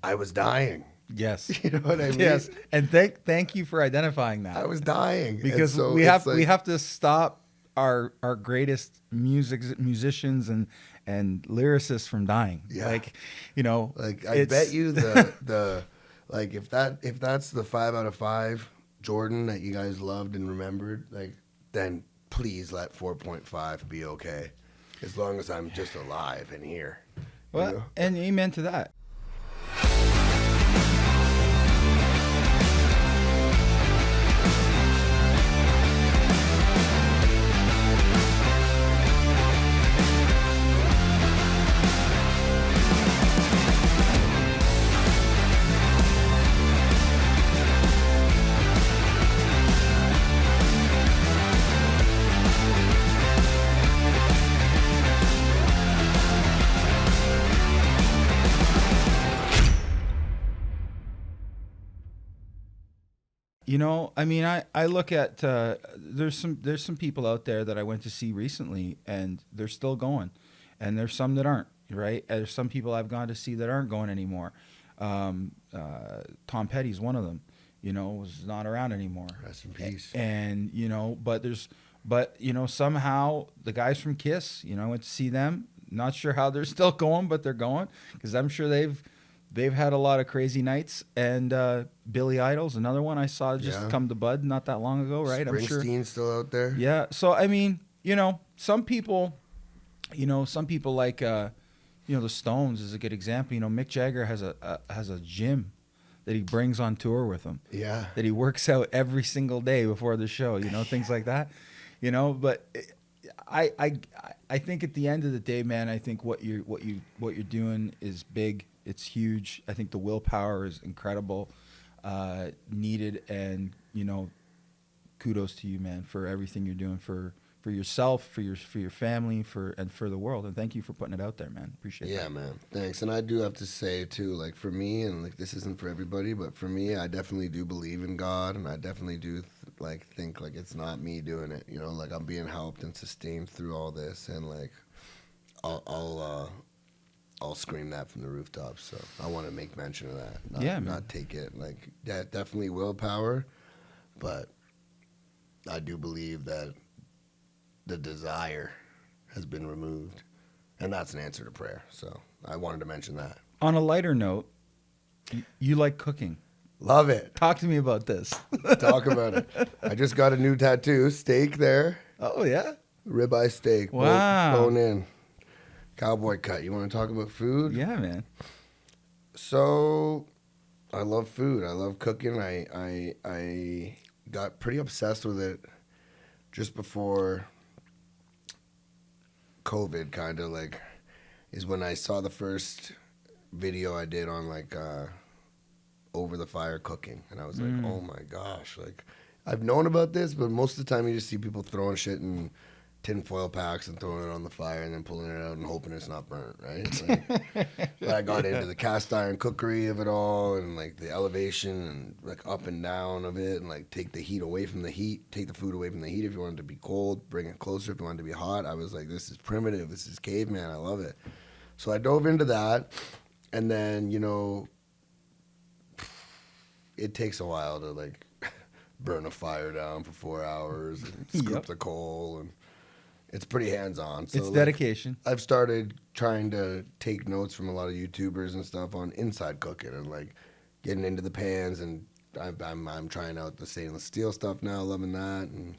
I was dying. Yes. You know what I mean? Yes. And thank you for identifying that. I was dying. Because so we have like, to stop our greatest musicians and lyricists from dying. Yeah. Like, you know, like I bet you the like if that's the 5 out of 5 Jordan that you guys loved and remembered, like, then please let 4.5 be okay, as long as I'm just alive and here. Well, you know? and amen to that. You know, I mean, I look at there's some people out there that I went to see recently, and they're still going, and there's some that aren't. Right? And there's some people I've gone to see that aren't going anymore. Tom Petty's one of them. You know, was not around anymore. Rest in peace. And you know, but you know, somehow the guys from Kiss, you know, I went to see them. Not sure how they're still going, but they're going, because I'm sure they've had a lot of crazy nights. And Billy Idol's another one I saw just come to bud not that long ago, right? I'm sure. Springsteen's still out there. Yeah. So I mean, you know, some people like you know, the Stones is a good example. You know, Mick Jagger has a gym that he brings on tour with him. Yeah. That he works out every single day before the show. You know, things like that. You know, but I think at the end of the day, man, I think what you're doing is big. It's huge. I think the willpower is incredible, needed, and you know, kudos to you, man, for everything you're doing for yourself, for your family, and for the world. And thank you for putting it out there, man. Appreciate it. Yeah, man. Thanks. And I do have to say too, like, for me, and like, this isn't for everybody, but for me, I definitely do believe in God, and I definitely do think like it's not me doing it. You know, like, I'm being helped and sustained through all this, and like I'll scream that from the rooftops. So I want to make mention of that. Not take it like that. Definitely willpower, but I do believe that the desire has been removed, and that's an answer to prayer. So I wanted to mention that. On a lighter note, you like cooking. Love it. Talk to me about this. Talk about it. I just got a new tattoo. Steak there. Oh, yeah? Ribeye steak. Wow. Bone in. Cowboy cut. You want to talk about food? Yeah, man. So I love food. I love cooking. I got pretty obsessed with it just before COVID, kind of like, is when I saw the first video I did on like over the fire cooking, and I was like, oh my gosh, like, I've known about this, but most of the time you just see people throwing shit in tin foil packs and throwing it on the fire and then pulling it out and hoping it's not burnt, right? Like, but I got into the cast iron cookery of it all, and like the elevation and like up and down of it, and like take the heat away from the heat, take the food away from the heat if you want it to be cold, bring it closer if you want it to be hot. I was like, this is primitive, this is caveman, I love it. So I dove into that, and then, you know, it takes a while to like burn a fire down for 4 hours and scoop the coal, and it's pretty hands-on. So, it's dedication. Like, I've started trying to take notes from a lot of YouTubers and stuff on inside cooking and like getting into the pans, and I'm trying out the stainless steel stuff now, loving that, and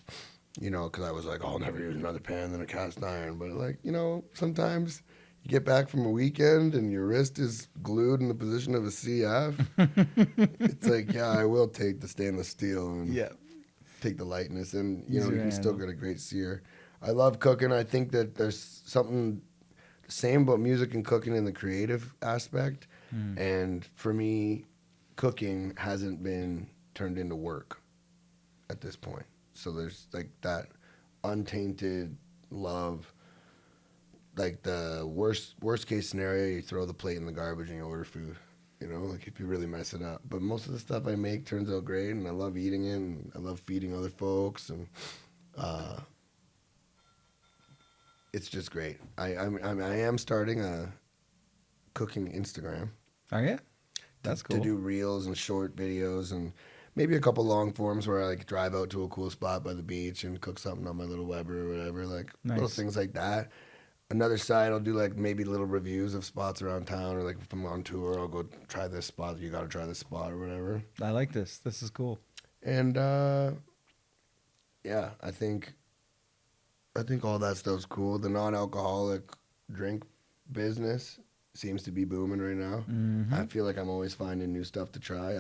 you know, because I was like, I'll never use another pan than a cast iron, but like, you know, sometimes You get back from a weekend and your wrist is glued in the position of a CF. It's like, yeah, I will take the stainless steel and Yeah. take the lightness, and you Easier to can still handle. get a great sear. I love cooking. I think that there's something the same about music and cooking in the creative aspect. Mm. And for me, cooking hasn't been turned into work at this point. So there's like that untainted love. Like the worst case scenario, you throw the plate in the garbage and you order food. You know, like if you really mess it up. But most of the stuff I make turns out great, and I love eating it, and I love feeding other folks, and uh, it's just great. I am starting a cooking Instagram Oh yeah, that's to cool. do reels and short videos, and maybe a couple long forms where I like drive out to a cool spot by the beach and cook something on my little Weber or whatever, like little Nice. things like that. Another side, I'll do like maybe little reviews of spots around town, or like if I'm on tour, I'll go try this spot. You got to try this spot or whatever. I like this. This is cool. And yeah, I think all that stuff's cool. The non-alcoholic drink business seems to be booming right now. Mm-hmm. I feel like I'm always finding new stuff to try.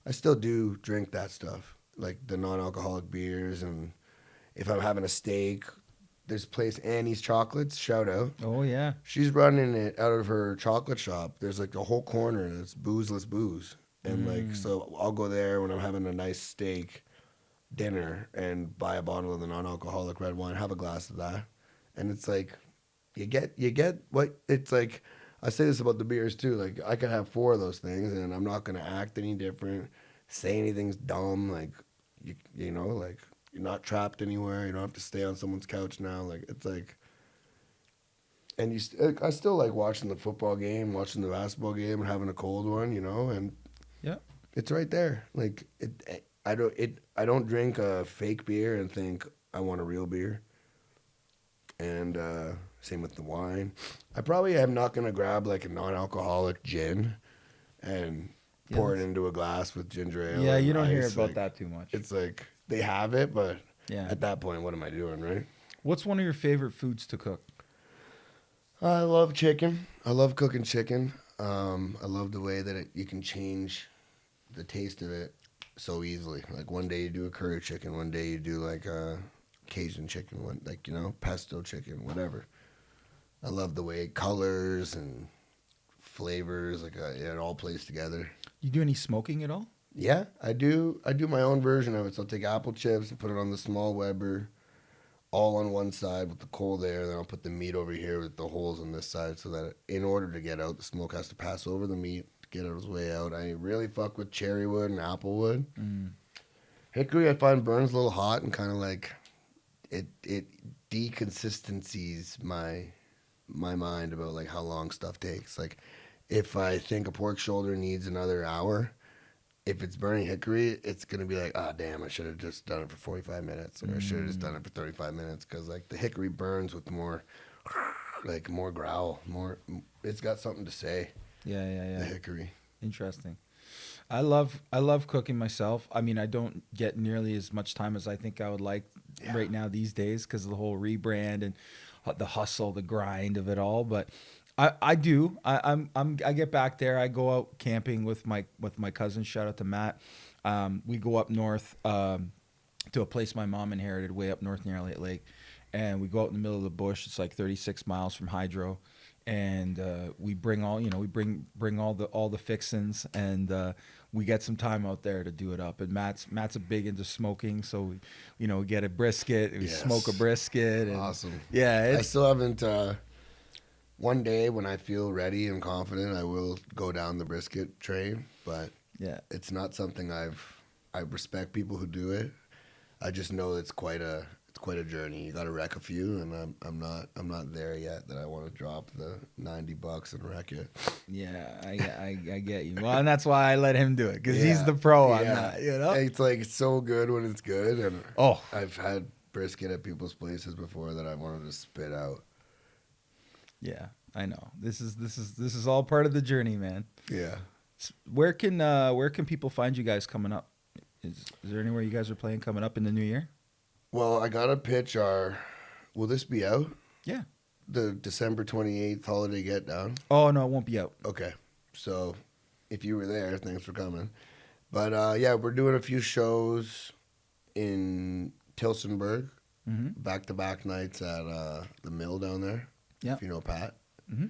I still do drink that stuff, like the non-alcoholic beers, and if I'm having a steak, there's a place Annie's Chocolates. Shout out. Oh yeah. She's running it out of her chocolate shop. There's like a whole corner that's boozeless booze, and like Mm. so I'll go there when I'm having a nice steak dinner and buy a bottle of the non-alcoholic red wine, have a glass of that, and it's like you get what it's like. I say this about the beers too. Like I could have four of those things, and I'm not gonna act any different, say anything's dumb. Like you know, like you're not trapped anywhere. You don't have to stay on someone's couch now. Like it's like, and I still like watching the football game, watching the basketball game, and having a cold one. You know, and Yeah. it's right there. Like I don't drink a fake beer and think I want a real beer. And same with the wine. I probably am not gonna grab like a non-alcoholic gin and Yeah. pour it into a glass with ginger ale. Yeah. And You don't hear ice. about Like that too much. it's like they have it, but Yeah. at that point, what am I doing, right? What's one of your favorite foods to cook? I love chicken. I love cooking chicken. I love the way that you can change the taste of it so easily. Like one day you do a curry chicken, one day you do like a Cajun chicken, one like pesto chicken, whatever. I love the way it colors and flavors, like it all plays together. You do any smoking at all? Yeah, I do. I do my own version of it. So I'll take apple chips and put it on the small Weber, all on one side with the coal there. Then I'll put the meat over here with the holes on this side, so that in order to get out, the smoke has to pass over the meat to get its way out. I really fuck with cherry wood and apple wood. Mm. Hickory I find burns a little hot and kind of like it deconsistencies my mind about like how long stuff takes. Like if I think a pork shoulder needs another hour, if it's burning hickory, it's gonna be like, ah, damn, I should have just done it for 45 minutes, or I should have just done it for 35 minutes, because like the hickory burns with more, like more growl, more. It's got something to say. Yeah. Yeah. The Yeah. hickory. Interesting. I love cooking myself. I mean, I don't get nearly as much time as I think I would like Yeah. right now these days because of the whole rebrand and the hustle, the grind of it all. But I do. I get back there. I go out camping with my cousin. Shout out to Matt. We go up north to a place my mom inherited way up north near Elliott Lake, and we go out in the middle of the bush. It's like 36 miles from Hydro, and we bring bring all the fixins, and we get some time out there to do it up. And Matt's a big into smoking, so we get a brisket, we Yes. smoke a brisket, and Awesome. yeah, I it's still haven't. One day when I feel ready and confident, I will go down the brisket train, but yeah. it's not something I respect people who do it. I just know it's quite a journey. You got to wreck a few, and I'm not there yet that I want to drop the $90 and wreck it. Yeah, I get you. Well, and that's why I let him do it because he's the pro. I'm not, It's like it's so good when it's good, and Oh, I've had brisket at people's places before that I wanted to spit out. yeah, I know. This is all part of the journey, man. Yeah. Where can people find you guys coming up? Is there anywhere you guys are playing coming up in the new year? Well, I gotta pitch our. Will this be out? Yeah. the December 28th holiday get down? Oh no, it won't be out. Okay. So if you were there, thanks for coming. But yeah, we're doing a few shows in Tilsonburg, back-to-back nights at the mill down there. Yeah. If you know Pat. Mm-hmm.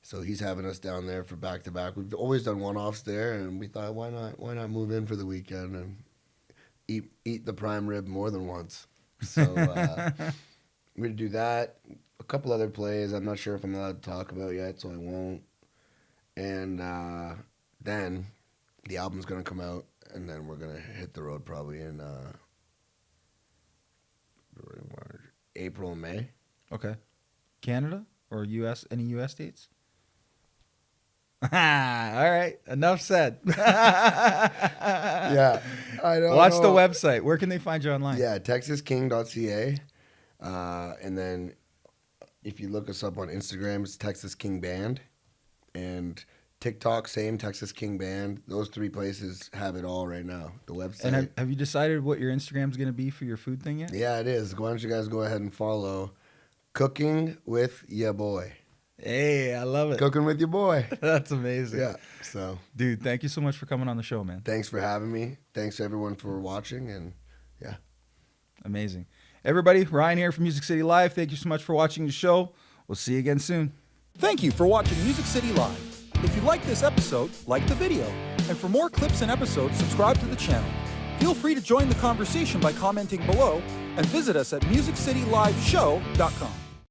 So he's having us down there for back-to-back. We've always done one-offs there, and we thought, why not move in for the weekend and eat the prime rib more than once. So we're going to do that. A couple other plays I'm not sure if I'm allowed to talk about yet, so I won't. And then the album's going to come out, and then we're going to hit the road probably in April and May. Okay. Canada or U.S.? Any U.S. states? All right. Enough said. Yeah. I don't Watch know. the website. Where can they find you online? Yeah, texasking.ca. And then if you look us up on Instagram, it's Texas King Band. And TikTok, same, Texas King Band. Those three places have it all right now. The website. And have you decided what your Instagram's going to be for your food thing yet? Yeah, it is. Why don't you guys go ahead and follow Cooking with Ya Boy. Hey, I love it. Cooking with Your Boy. That's amazing. Yeah. So, Dude, thank you so much for coming on the show, man. thanks for having me. Thanks everyone for watching, and yeah. Amazing. Everybody, Ryan here from Music City Live. Thank you so much for watching the show. We'll see you again soon. Thank you for watching Music City Live. If you like this episode, like the video. And for more clips and episodes, subscribe to the channel. Feel free to join the conversation by commenting below and visit us at musiccityliveshow.com.